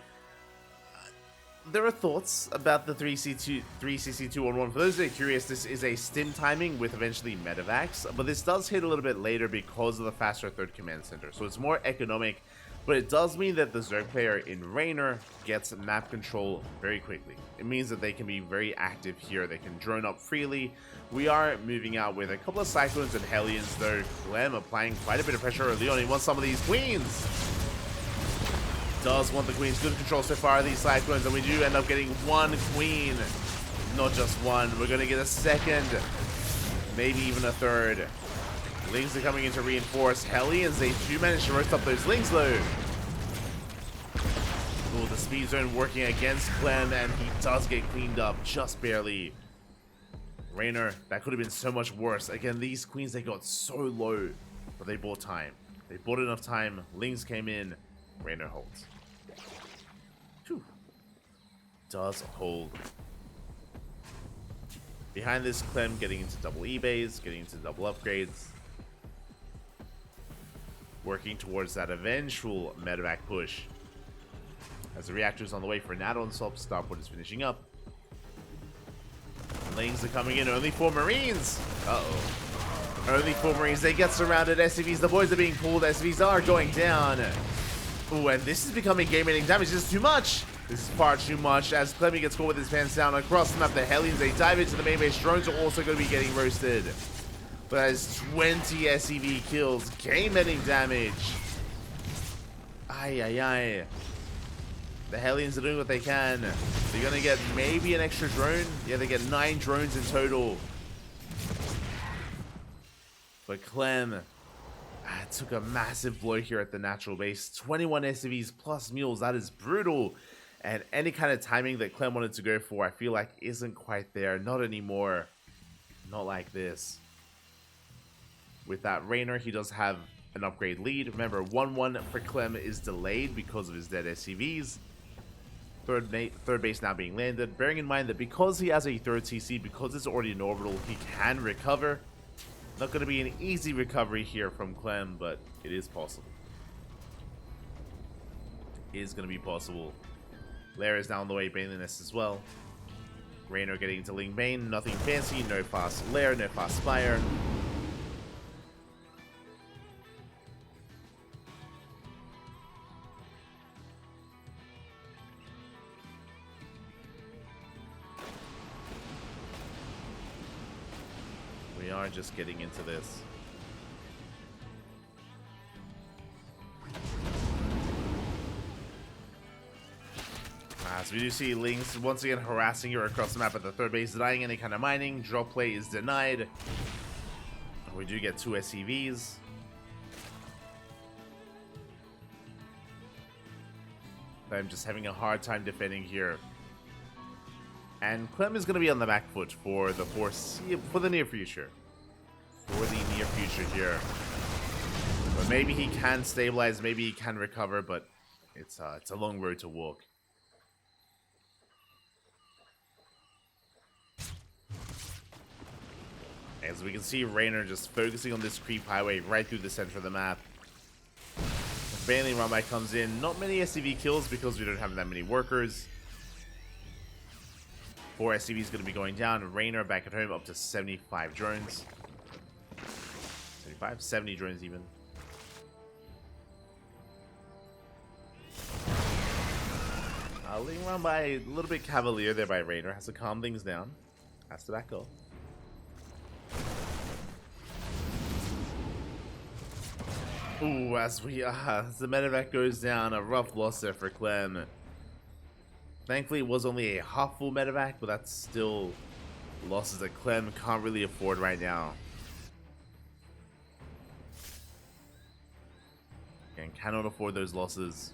there are thoughts about the 3cc 2-1-1. For those that are curious, this is a stim timing with eventually medevacs. But this does hit a little bit later because of the faster third command center. So it's more economic. But it does mean that the Zerg player in Reynor gets map control very quickly. It means that they can be very active here. They can drone up freely. We are moving out with a couple of Cyclones and Hellions, though. Clem applying quite a bit of pressure early on. He wants some of these Queens. Does want the Queens. Good control so far of these Cyclones, and we do end up getting one Queen. Not just one. We're going to get a second, maybe even a third. Lings are coming in to reinforce. Hellions, they do manage to roast up those Lings though. Oh, the speed zone working against Clem, and he does get cleaned up just barely. Reynor, that could have been so much worse. Again, these Queens, they got so low, but they bought time. They bought enough time. Lings came in. Reynor holds. Whew. Does hold. Behind this, Clem getting into double eBays, getting into double upgrades. Working towards that eventual medevac push. As the reactor's on the way for an add-on swap, Starport is finishing up. Lings are coming in, only 4 Marines! Uh-oh. Only 4 Marines, they get surrounded, SCVs, the boys are being pulled, SCVs are going down. Ooh, and this is becoming game-ending damage, this is too much! This is far too much, as Clem gets caught with his pants down across the map, the Hellions, they dive into the main base, drones are also going to be getting roasted. But that's 20 SCV kills, game-ending damage. Ay, ay, ay. The Hellions are doing what they can. They're going to get maybe an extra drone. Yeah, they get 9 drones in total. But Clem took a massive blow here at the natural base. 21 SCVs plus mules. That is brutal. And any kind of timing that Clem wanted to go for, I feel like isn't quite there. Not anymore. Not like this. With that Reynor, he does have an upgrade lead. Remember, 1-1 for Clem is delayed because of his dead SCVs. Third base now being landed. Bearing in mind that because he has a third CC, because it's already in orbital, he can recover. Not going to be an easy recovery here from Clem, but it is possible. It is going to be possible. Lair is now on the way, Baneliness as well. Reynor getting into Ling Bane, nothing fancy, no fast Lair, no fast Spire. We are just getting into this. So we do see Lings once again harassing her across the map at the third base, denying any kind of mining. Drop play is denied. We do get 2 SCVs. I'm just having a hard time defending here. And Clem is going to be on the back foot for the near future. For the near future here. But maybe he can stabilize, maybe he can recover, but it's a long road to walk. As we can see, Reynor just focusing on this creep highway right through the center of the map. Baneling run by comes in. Not many SCV kills because we don't have that many workers. 4 SCVs going to be going down. Reynor back at home up to 75 drones. 75? 70 drones even. Leading run by a little bit cavalier there by Reynor. Has to calm things down. Has to back up. Ooh, as the medevac goes down, a rough loss there for Clem. Thankfully, it was only a half full medevac, but that's still losses that Clem can't really afford right now. And cannot afford those losses.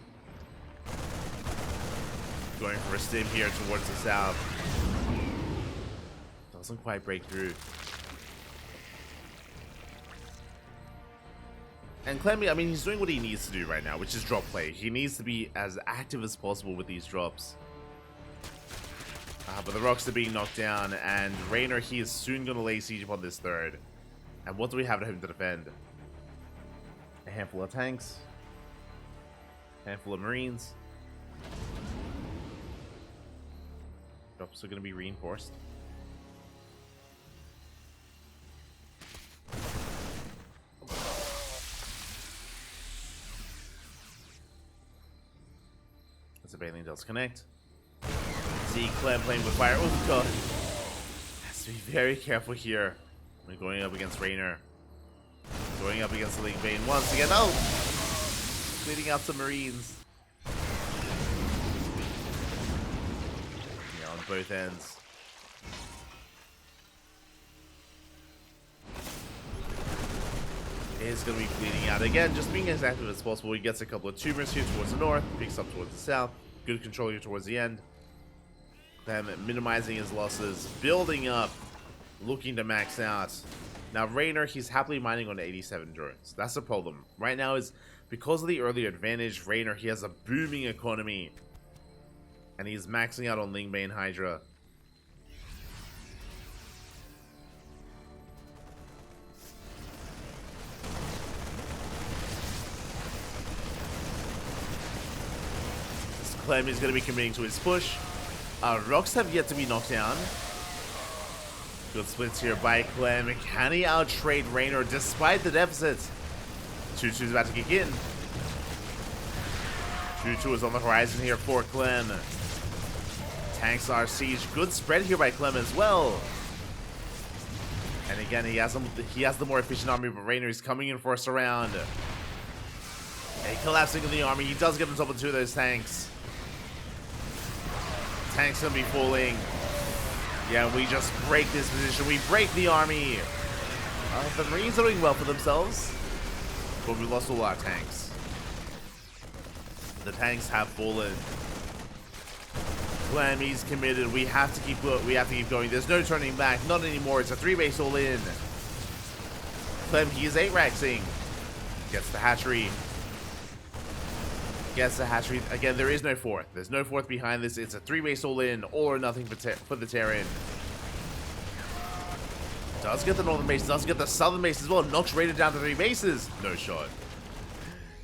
Going for a stim here towards the south. Doesn't quite break through. And Clem, I mean, he's doing what he needs to do right now, which is drop play. He needs to be as active as possible with these drops. But the rocks are being knocked down, and Reynor, he is soon going to lay siege upon this third. And what do we have at home to defend? A handful of tanks. A handful of Marines. Drops are going to be reinforced. As the Baneling does connect. See Clem playing with fire. Oh god. Has to be very careful here when going up against Reynor. Going up against the Ling Bane once again. Oh! Leading out some Marines. Yeah, on both ends. Is going to be bleeding out again, just being as active as possible. He gets a couple of tumors here towards the north, picks up towards the south. Good control here towards the end. Them minimizing his losses, building up, looking to max out. Now Reynor, he's happily mining on 87 drones. That's the problem. Right now is because of the earlier advantage, Reynor, he has a booming economy. And he's maxing out on Ling Bane Hydra. Clem is going to be committing to his push. Rocks have yet to be knocked down. Good splits here by Clem. Can he out-trade Reynor despite the deficit? 2-2 is about to kick in. 2-2 is on the horizon here for Clem. Tanks are siege. Good spread here by Clem as well. And again, he has the more efficient army, but Reynor is coming in for a surround. And collapsing in the army. He does get on top of 2 of those tanks. Tanks gonna be falling. Yeah, we just break this position. We break the army. The Marines are doing well for themselves, but we lost all our tanks. The tanks have fallen. Clem, he's committed. We have to keep going. There's no turning back. Not anymore. It's a 3-base all in. Clem, he is 8-raxing. Gets the hatchery. Gets the hatchery. Again, there is no 4th. There's no 4th behind this. It's a 3-base all in, all or nothing for the Terran. Does get the northern base. Does get the southern base as well. Knocks Reynor down to 3 bases. No shot.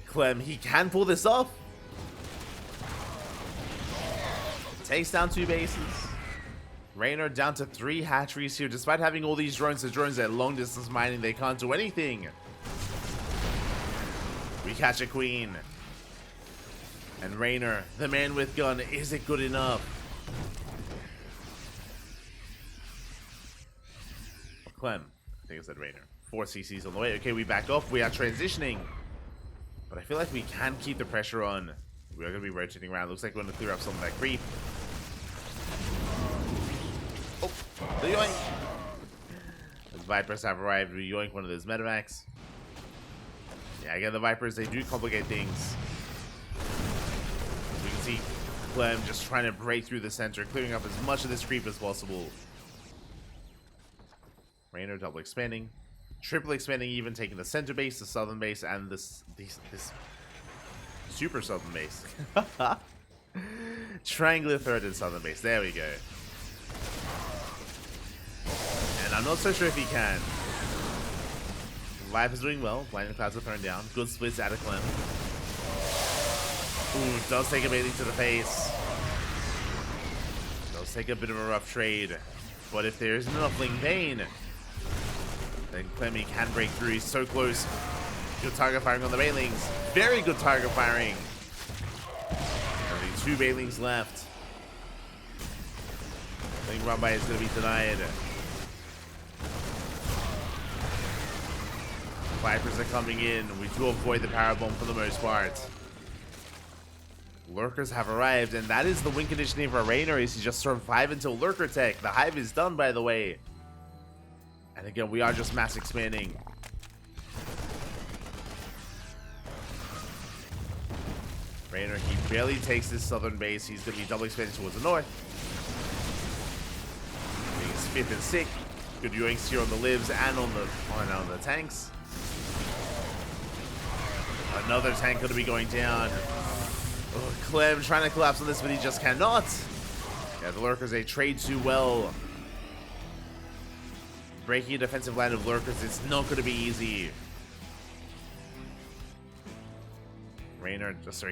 Clem, he can pull this off. Takes down 2 bases. Reynor down to 3 hatcheries here. Despite having all these drones, the drones at long distance mining, they can't do anything. We catch a queen. And Reynor, the man with gun, is it good enough? Clem, I think I said Reynor. 4 CCs on the way. Okay, we back off. We are transitioning. But I feel like we can keep the pressure on. We are going to be rotating around. Looks like we're going to clear up some of that creep. Oh, the yoink. The Vipers have arrived. We yoink one of those medevacs. Yeah, again, the Vipers, they do complicate things. We can see Clem just trying to break through the center, clearing up as much of this creep as possible. Reynor double expanding. Triple expanding even, taking the center base, the southern base, and this super southern base. Triangular third and southern base. There we go. And I'm not so sure if he can. Life is doing well. Blinding clouds are thrown down. Good splits out of Clem. Ooh, does take a baiting to the face. Does take a bit of a rough trade. But if there isn't enough Ling Bane, then Clem can break through. He's so close. Good target firing on the Bailings. Very good target firing. Only 2 Bailings left. I think run by is going to be denied. Vipers are coming in. We do avoid the power bomb for the most part. Lurkers have arrived, and that is the win conditioning for Reynor. Is he just survive until Lurker tech. The hive is done, by the way. And again, we are just mass expanding. Reynor, he barely takes this southern base. He's going to be double expanding towards the north. He's 5th and 6th. Good yoinks here on the libs and on the tanks. Another tank going to be going down. Oh, Clem trying to collapse on this, but he just cannot. Yeah, the Lurkers, they trade too well. Breaking a defensive line of Lurkers, it's not going to be easy.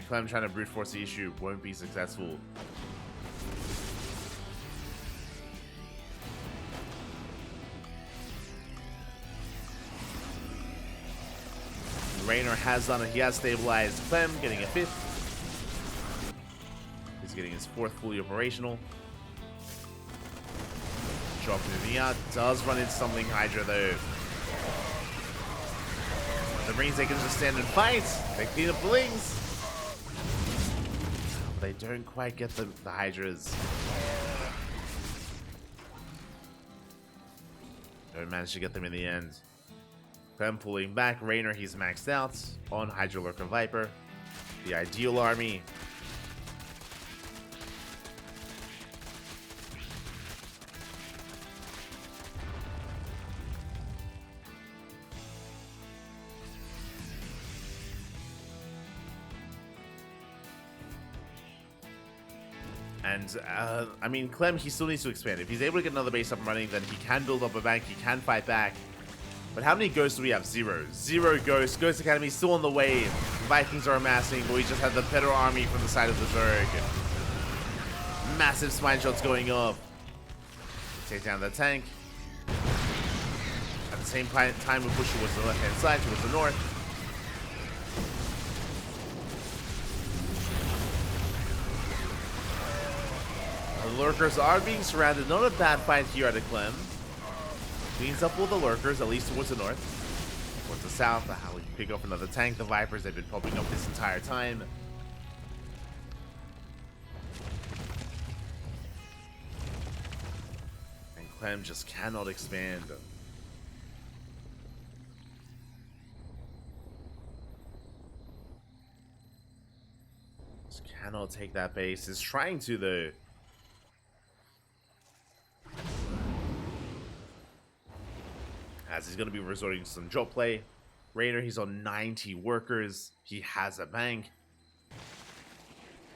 Clem trying to brute force the issue won't be successful. Reynor has done it. He has stabilized Clem, getting a 5th. He's getting his 4th fully operational. Dropping in the yard. Does run into something Hydra though. The Marines, they can just stand and fight. They clean up the Lings. They don't quite get the Hydras. Don't manage to get them in the end. Clem pulling back. Reynor, he's maxed out on Hydra Lurker Viper. The ideal army. And, I mean, Clem, he still needs to expand. If he's able to get another base up and running, then he can build up a bank, he can fight back. But how many ghosts do we have? 0. 0 ghosts. Ghost Academy still on the way. Vikings are amassing, but we just had the better army from the side of the Zerg. massive spine shots going off. Take down the tank. At the same time, we push towards the left-hand side, towards the north. The lurkers are being surrounded. Not a bad fight here at a Clem. Cleans up all the lurkers, at least towards the north. Towards the south, how we pick up another tank. The Vipers have been popping up this entire time. And Clem just cannot expand. Just cannot take that base. Is trying to though. As he's going to be resorting to some drop play. Reynor, he's on 90 workers. He has a bank.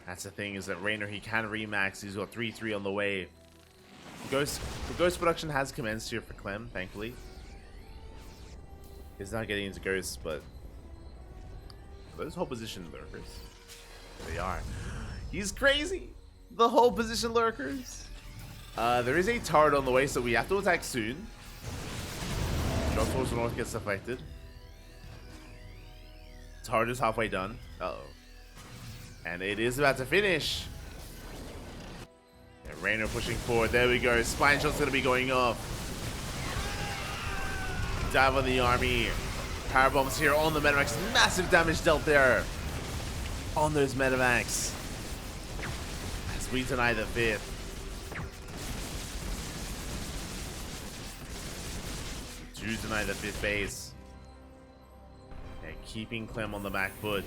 That's the thing, is that Reynor, he can remax. He's got 3-3 on the way. The Ghost production has commenced here for Clem, thankfully. He's not getting into Ghosts, but those whole position lurkers. They are. He's crazy. The whole position lurkers. There is a turret on the way, so we have to attack soon. Drop towards the north gets affected. Turret is halfway done. Uh-oh. And it is about to finish. And Reynor pushing forward. There we go. Spine shot's going to be going off. Dive on the army. Power bombs here on the medivacs. Massive damage dealt there on those medivacs. As we deny the 5th. To deny the 5th base. And keeping Clem on the back foot.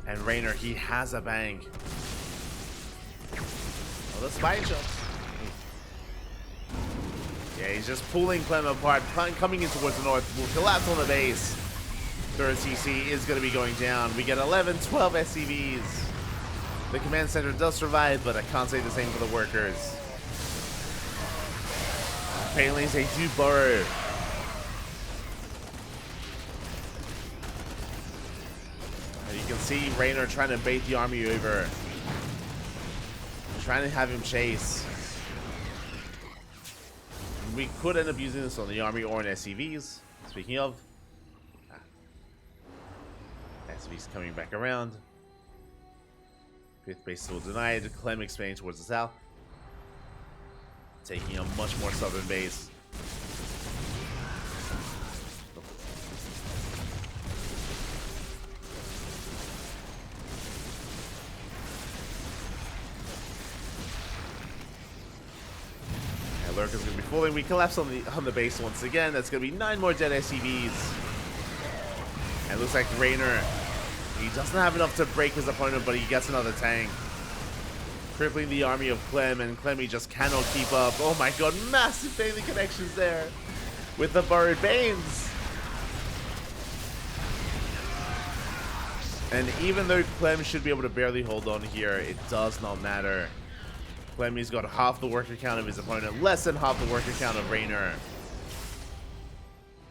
And Reynor, he has a bang. Oh, the spine shot. Yeah, he's just pulling Clem apart. Coming in towards the north. Will collapse on the base. Third CC is going to be going down. We get 11, 12 SCVs. The command center does survive, but I can't say the same for the workers. Apparently, they do burrow. You can see Reynor trying to bait the army over. Trying to have him chase. We could end up using this on the army or on SCVs. Speaking of, SCVs coming back around. 5th base still denied. Clem expanding towards the south. Taking a much more southern base. And Lurker's gonna be falling. We collapse on the base once again. That's gonna be 9 more dead SCVs. And it looks like Reynor, he doesn't have enough to break his opponent, but he gets another tank. Crippling the army of Clem, and Clem, he just cannot keep up. Oh my god, massive daily connections there with the Burrowed Banes. And even though Clem should be able to barely hold on here, it does not matter. Clem, he's got half the worker count of his opponent, less than half the worker count of Reynor.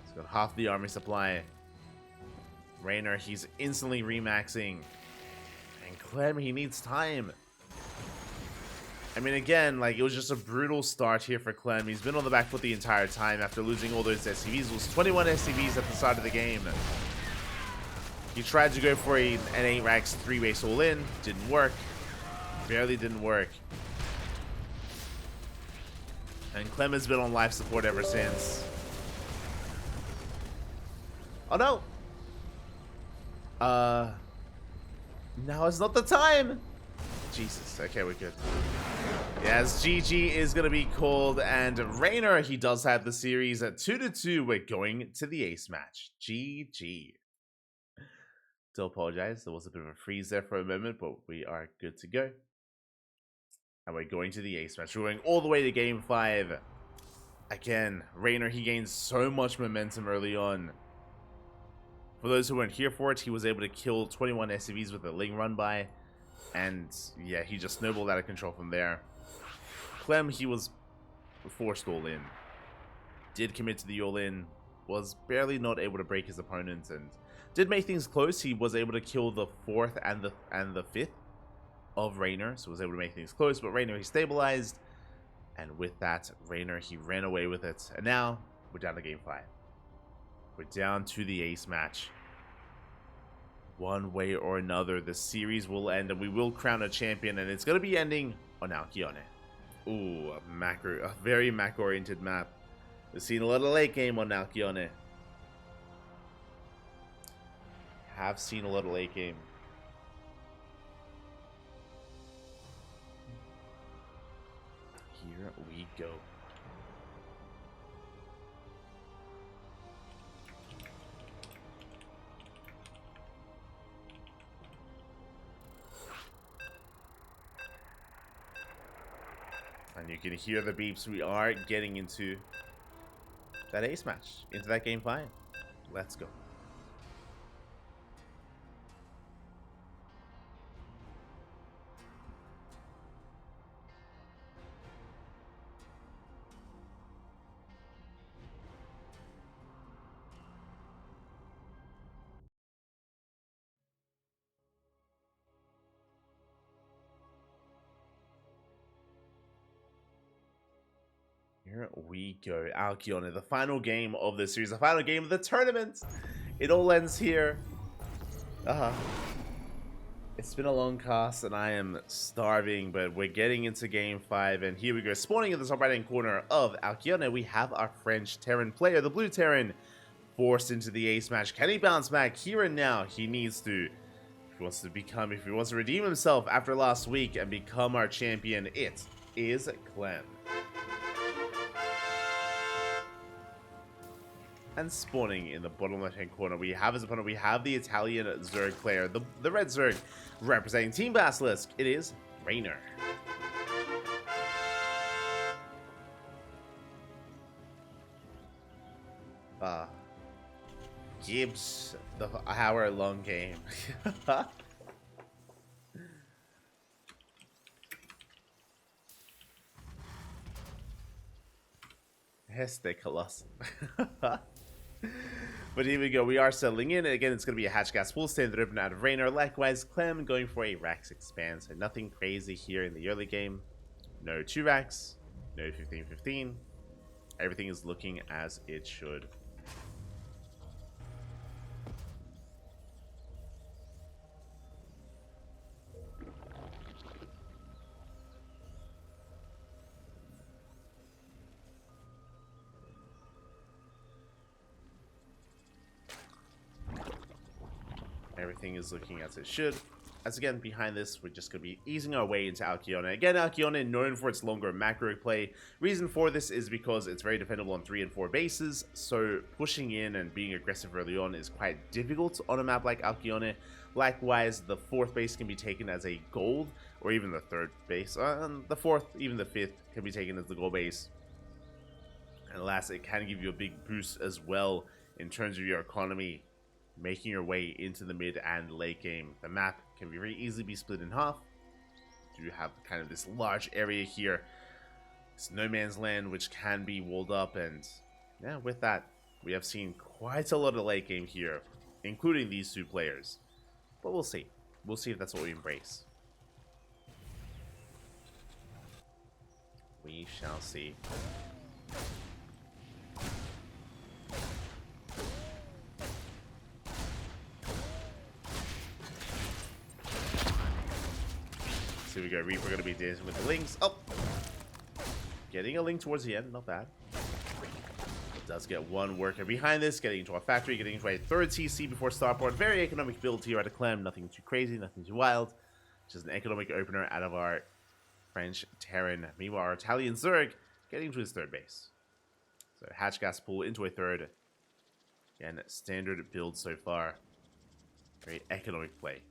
He's got half the army supply. Reynor, he's instantly remaxing. And Clem, he needs time. I mean, again, like, it was just a brutal start here for Clem. He's been on the back foot the entire time after losing all those SCVs. It was 21 SCVs at the start of the game. He tried to go for an 8 racks 3 base all in. Didn't work. Barely didn't work. And Clem has been on life support ever since. Oh no! Now is not the time! Jesus, okay, we're good. Yes, GG is going to be called, and Reynor, he does have the series at 2-2. We're going to the ace match. GG. Do apologize, there was a bit of a freeze there for a moment, but we are good to go. And we're going to the ace match. We're going all the way to game 5. Again, Reynor, he gained so much momentum early on. For those who weren't here for it, he was able to kill 21 SCVs with a Ling run by. And yeah, he just snowballed out of control from there. Clem, he was forced all in. Did commit to the all in. Was barely not able to break his opponent, and did make things close. He was able to kill the 4th and the 5th. of Reynor, so was able to make things close, but Reynor, he stabilized, and with that, Reynor, he ran away with it, and now we're down to game 5. We're down to the ace match. One way or another, the series will end, and we will crown a champion, and it's going to be ending on Alkyone. Ooh, a very Mac-oriented map. We've seen a lot of late game on Alkyone. Have seen a lot of late game. Here we go. And you can hear the beeps. We are getting into that ace match, into that game 5. Let's go. Here we go. Alkyone, the final game of the series, the final game of the tournament. It all ends here. It's been a long cast and I am starving, but we're getting into game 5, and here we go. Spawning in the top right hand corner of Alkyone, we have our French Terran player, the blue Terran, forced into the ace match. Can he bounce back here and now? He needs to. If he wants to redeem himself after last week and become our champion, it is Clem. And spawning in the bottom left-hand corner, we have as opponent, we have the Italian Zerg player, the red Zerg, representing Team Basilisk. It is Reynor. Gibbs, the hour-long game. Este Colossus. But here we go, we are settling in. Again, it's going to be a hatch gas full standard open out of Reynor. Likewise, Clem going for a Rax expand, so nothing crazy here in the early game. No 2 Rax, no 15-15. Everything is looking as it should. Everything is looking as it should. As again, behind this, we're just going to be easing our way into Alkyone. Again, Alkyone, known for its longer macro play. Reason for this is because it's very defendable on 3 and 4 bases, so pushing in and being aggressive early on is quite difficult on a map like Alkyone. Likewise, the 4th base can be taken as a gold, or even the 3rd base. The 4th, even the 5th, can be taken as the gold base. And last, it can give you a big boost as well in terms of your economy, making your way into the mid and late game. The map can be very easily be split in half. You have kind of this large area here. It's no man's land, which can be walled up, and yeah, with that, we have seen quite a lot of late game here, including these 2 players. But we'll see. We'll see if that's what we embrace. We shall see. So we go, Reaper going to be dancing with the links. Oh! Getting a link towards the end, not bad. It does get 1 worker behind this, getting into our factory, getting into a 3rd TC before starport. Very economic build here at a Clem, nothing too crazy, nothing too wild. Just an economic opener out of our French Terran. Meanwhile, our Italian Zerg getting to his 3rd base. So hatch gas pool into a 3rd. Again, standard build so far. Very economic play.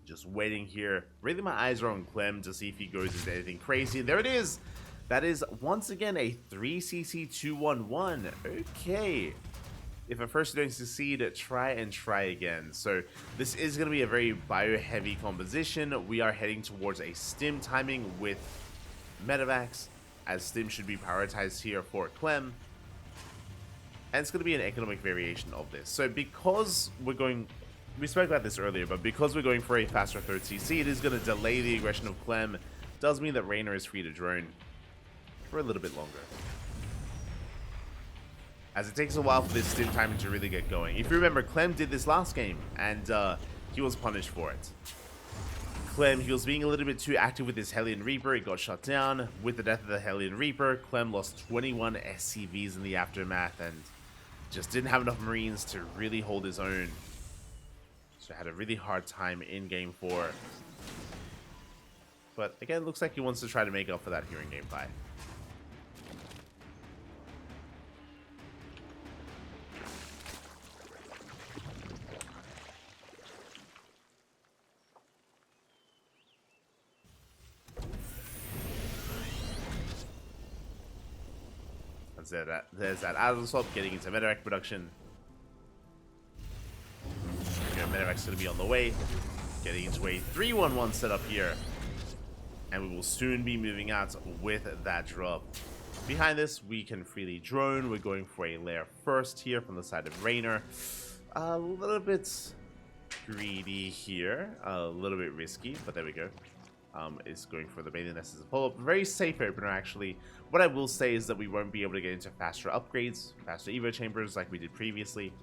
Just waiting here. Really, my eyes are on Clem to see if he goes into anything crazy. There it is. That is, once again, a 3cc 211. Okay. If at first you don't succeed, try again. So this is going to be a very bio-heavy composition. We are heading towards a stim timing with Medivacs, as stim should be prioritized here for Clem. And it's going to be an economic variation of this. So because we're going we spoke about this earlier, but because we're going for a faster 3rd CC, it is going to delay the aggression of Clem. Does mean that Reynor is free to drone for a little bit longer, as it takes a while for this stim timing to really get going. If you remember, Clem did this last game, and he was punished for it. Clem, he was being a little bit too active with his Hellion Reaper. It got shut down. With the death of the Hellion Reaper, Clem lost 21 SCVs in the aftermath, and just didn't have enough Marines to really hold his own. So had a really hard time in Game 4. But again, looks like he wants to try to make up for that here in Game 5. There's that Aslan swap getting into Medevac production. Medevac's going to be on the way, getting into a 3-1-1 setup here. And we will soon be moving out with that drop. Behind this, we can freely drone. We're going for a lair first here from the side of Reynor. A little bit greedy here, a little bit risky, but there we go. Is going for the bathing nest as a follow-up. Very safe opener, actually. What I will say is that we won't be able to get into faster upgrades, faster Evo chambers like we did previously.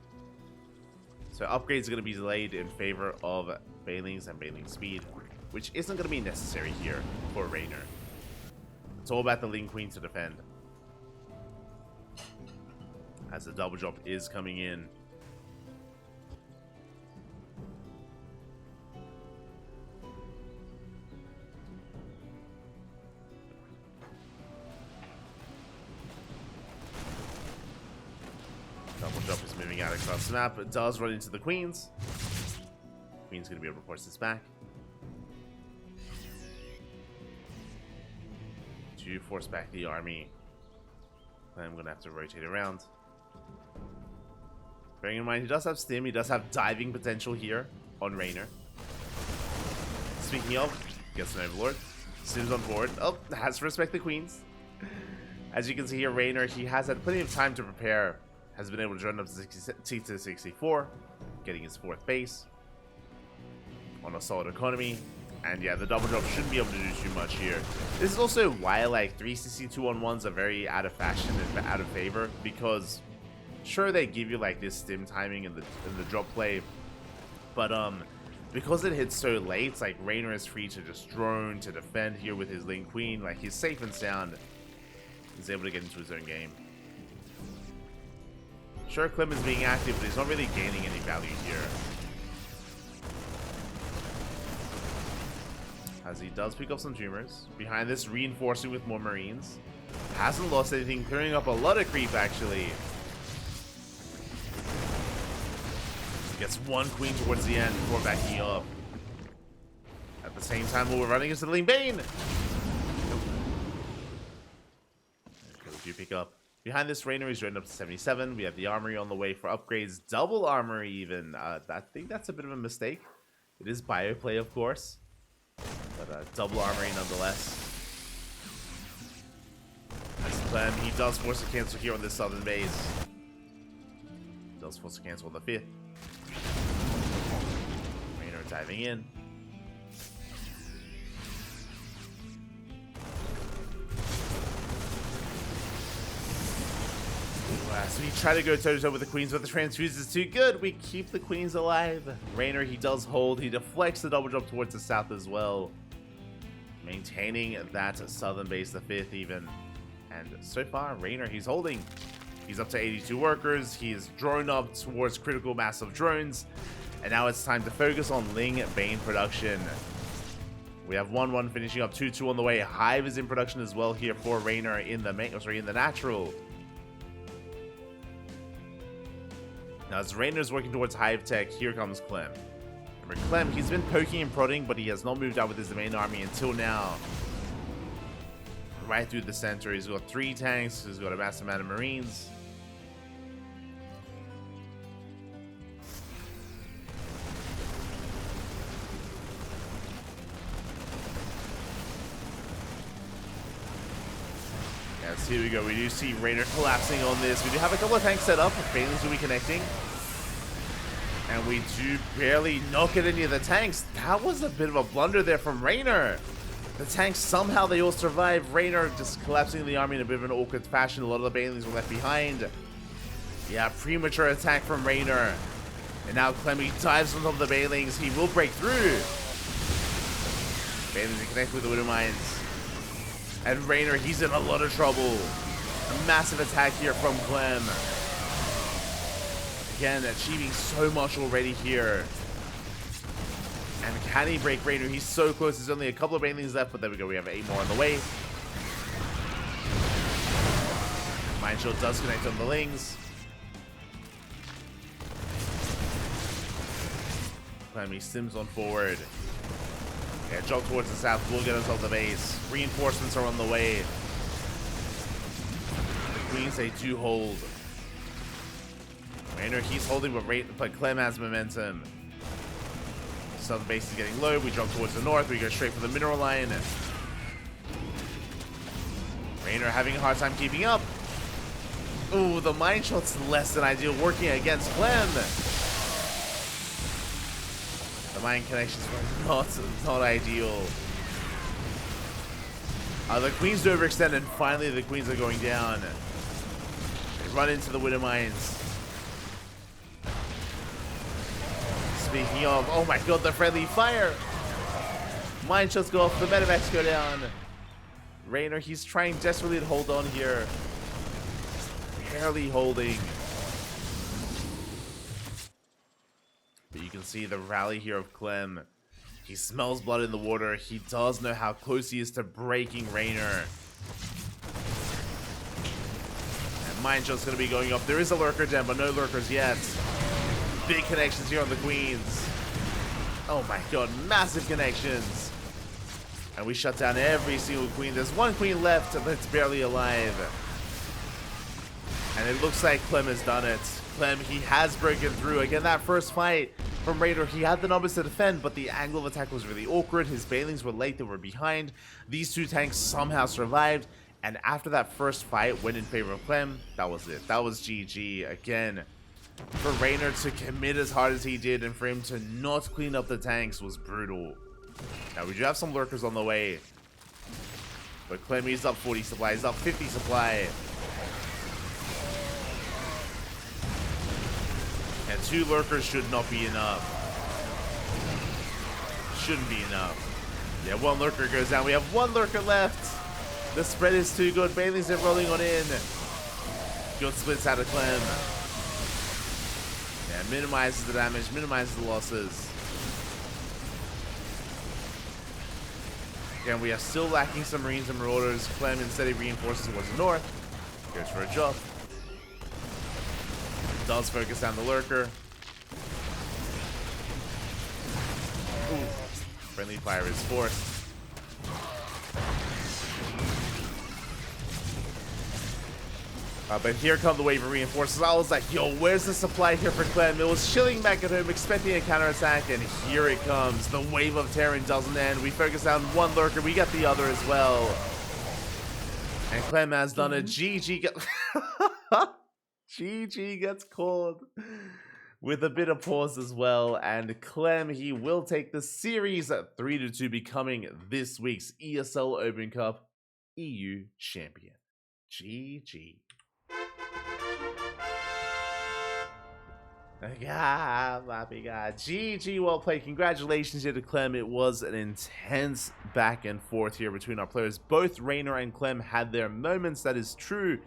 So upgrades are going to be delayed in favor of bailings and bailing speed, which isn't going to be necessary here for Reynor. It's all about the Ling Queen to defend, as the double drop is coming in. Double drop is moving out across the map. It does run into the Queens. Queen's going to be able to force this back. To force back the army. I'm going to have to rotate around. Bearing in mind, he does have stim. He does have diving potential here on Reynor. Speaking of, gets an Overlord. Stim's on board. Oh, has to respect the Queens. As you can see here, Reynor, he has had plenty of time to prepare. Has been able to run up to 64, getting his 4th base on a solid economy. And yeah, the double drop shouldn't be able to do too much here. This is also why like 3cc 2-on-1s are very out of fashion and out of favor, because sure, they give you like this stim timing in the drop play, but because it hits so late, it's like Reynor is free to just drone to defend here with his Ling Queen. Like, he's safe and sound. He's able to get into his own game. Sure, Clem is being active, but he's not really gaining any value here, as he does pick up some tumors. Behind this, reinforcing with more Marines. Hasn't lost anything, clearing up a lot of creep, actually. Gets one Queen towards the end before backing up. At the same time, we're running into the Ling Bane. Okay, we do pick up. Behind this, Reynor is running up to 77. We have the armory on the way for upgrades. Double armory, even. I think that's a bit of a mistake. It is bioplay, of course. But double armory nonetheless. As Clem, he does force a cancel here on this southern base. Does force a cancel on the 5th. Reynor diving in. So we try to go toe-to-toe with the Queens, but the transfuse is too good. We keep the Queens alive. Reynor, he does hold. He deflects the double drop towards the south as well, maintaining that southern base, the 5th even. And so far, Reynor, he's holding. He's up to 82 workers. He's drawn up towards critical mass of drones. And now it's time to focus on Ling Bane production. We have 1-1 finishing up, 2-2 on the way. Hive is in production as well here for Reynor in the natural. Now, as Reynor's working towards Hive Tech, here comes Clem. Remember, Clem, he's been poking and prodding, but he has not moved out with his main army until now. Right through the center, he's got 3 tanks, he's got a massive amount of Marines. Yes, here we go. We do see Reynor collapsing on this. We do have a couple of tanks set up. Bailings will be connecting. And we do barely knock at any of the tanks. That was a bit of a blunder there from Reynor. The tanks, somehow they all survive. Reynor just collapsing the army in a bit of an awkward fashion. A lot of the Banelings were left behind. Yeah, premature attack from Reynor. And now Clem, he dives on top of the Banelings. He will break through. Banelings connect with the Widow Mines. And Reynor, he's in a lot of trouble. A massive attack here from Clem. Again, achieving so much already here. And can he break Reynor? He's so close. There's only a couple of Banelings left, but there we go. We have 8 more on the way. Mind Shield does connect on the Lings. Clem, he sims on forward. Yeah, jump towards the south. We'll get us off the base. Reinforcements are on the way. The Queens, they do hold. Reynor, he's holding, but Clem has momentum. Southern base is getting low. We jump towards the north. We go straight for the mineral line. Reynor having a hard time keeping up. Ooh, the mine shot's less than ideal, working against Clem. The mine connections were not ideal. The Queens do overextend, and finally the Queens are going down. They run into the Widow Mines. Speaking of, oh my god, the friendly fire! Mine shots go off, the medevacs go down. Reynor, he's trying desperately to hold on here. Barely holding. But you can see the rally here of Clem. He smells blood in the water. He does know how close he is to breaking Reynor. And mine shot's going to be going up. There is a lurker gem, but no lurkers yet. Big connections here on the Queens. Oh my god, massive connections. And we shut down every single Queen. There's one Queen left that's barely alive. And it looks like Clem has done it. Clem, he has broken through. Again, that first fight from Reynor, he had the numbers to defend, but the angle of attack was really awkward. His Banelings were late, they were behind. These 2 tanks somehow survived. And after that first fight went in favor of Clem, that was it. That was GG. Again, for Reynor to commit as hard as he did and for him to not clean up the tanks was brutal. Now, we do have some lurkers on the way. But Clem, he's up 40 supply. He's up 50 supply. And 2 lurkers should not be enough. Shouldn't be enough. Yeah, 1 lurker goes down. We have 1 lurker left. The spread is too good. Bailey's are rolling on in. Good splits out of Clem. Yeah, minimizes the damage, minimizes the losses. Again, we are still lacking some Marines and Marauders. Clem, instead of reinforces towards the north, goes for a jump. Does focus down the lurker. Ooh. Friendly fire is forced. But here come the wave of reinforcements. I was like, yo, where's the supply here for Clem? It was chilling back at home, expecting a counterattack, and here it comes. The wave of Terran doesn't end. We focus down 1 lurker. We got the other as well. And Clem has done a GG. GG gets called with a bit of pause as well. And Clem, he will take the series at 3-2, becoming this week's ESL Open Cup EU champion. GG. Yeah, happy God. GG, well played. Congratulations here to Clem. It was an intense back and forth here between our players. Both Reynor and Clem had their moments, that is true,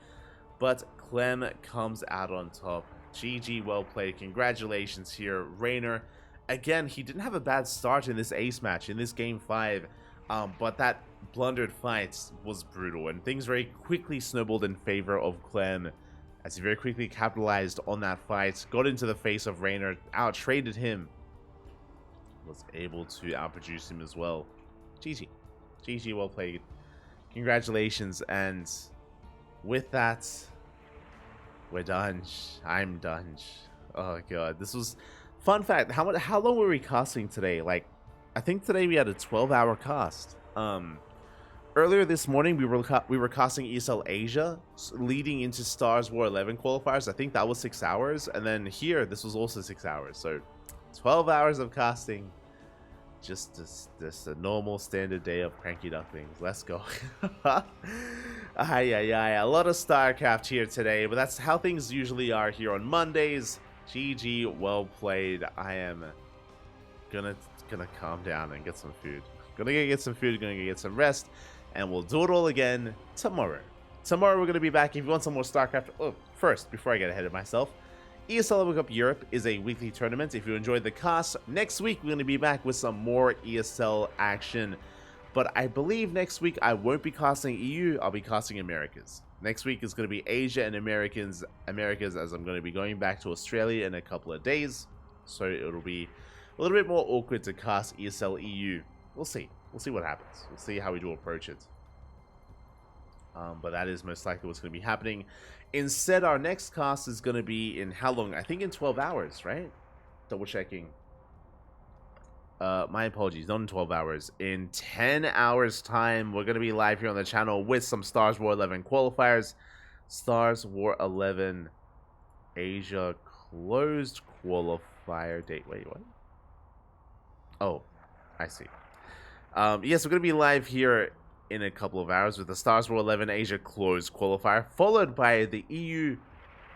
but Clem comes out on top. GG, well played. Congratulations here, Reynor. Again, he didn't have a bad start in this ace match, in this game 5, but that blundered fight was brutal, and things very quickly snowballed in favor of Clem, as he very quickly capitalized on that fight, got into the face of Reynor, out-traded him, was able to outproduce him as well. GG. GG, well played. Congratulations, and with that, we're done. I'm done. Oh god, this was... Fun fact, how long were we casting today? Like, I think today we had a 12-hour cast. earlier this morning we were casting ESL Asia, leading into Stars War 11 qualifiers. I think that was 6 hours, and then here this was also 6 hours. So 12 hours of casting. Just a normal standard day of CranKy Ducklings. Let's go. A lot of StarCraft here today, but that's how things usually are here on Mondays. GG, well played. I am gonna calm down and get some food. Gonna get some food, gonna get some rest, and we'll do it all again tomorrow. Tomorrow we're gonna be back. If you want some more StarCraft, first, before I get ahead of myself, ESL Open Cup Europe is a weekly tournament. If you enjoyed the cast, next week we're going to be back with some more ESL action. But I believe next week I won't be casting EU, I'll be casting Americas. Next week is going to be Asia and Americas, as I'm going to be going back to Australia in a couple of days. So it'll be a little bit more awkward to cast ESL EU. We'll see. We'll see what happens. We'll see how we do approach it. But that is most likely what's going to be happening. Instead, our next cast is going to be in how long? I think in 12 hours, right? Double checking. My apologies, not in 12 hours. In 10 hours time, we're going to be live here on the channel with some Stars War 11 qualifiers. Stars War 11 Asia closed qualifier date. Wait, what? Oh, I see. Yes, we're going to be live here in a couple of hours with the Stars War 11 Asia closed qualifier, followed by the EU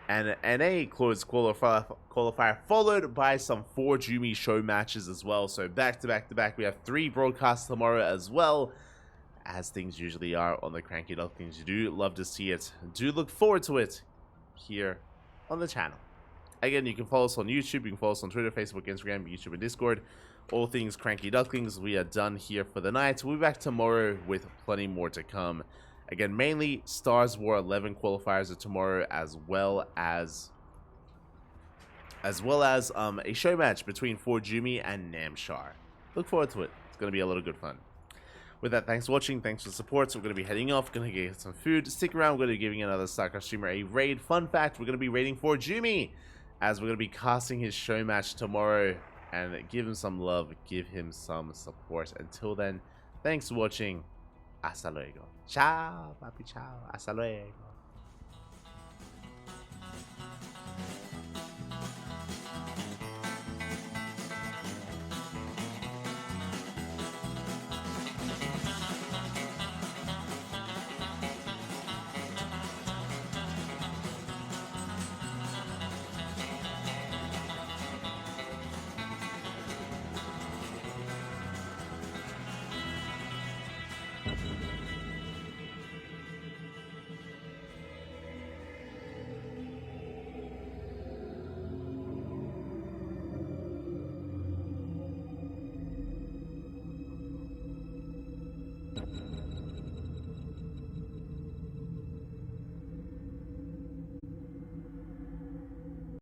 and NA closed qualifier, followed by some 4 Jumi show matches as well. So back to back, we have 3 broadcasts tomorrow as well, as things usually are on the CranKy Ducklings. You do love to see it. Do look forward to it here on the channel. Again, you can follow us on YouTube, you can follow us on Twitter, Facebook, Instagram, YouTube, and Discord. All things CranKy Ducklings. We are done here for the night. We'll be back tomorrow with plenty more to come. Again, mainly Stars War 11 qualifiers are tomorrow, as well as a show match between 4 Jumi and Namshar. Look forward to it. It's going to be a lot of good fun. With that, thanks for watching. Thanks for the support. So we're going to be heading off. Going to get some food. Stick around. We're going to be giving another StarCraft streamer a raid. Fun fact, we're going to be raiding 4 Jumi, as we're going to be casting his show match tomorrow. And give him some love, give him some support. Until then, thanks for watching. Hasta luego. Ciao, papi, ciao. Hasta luego.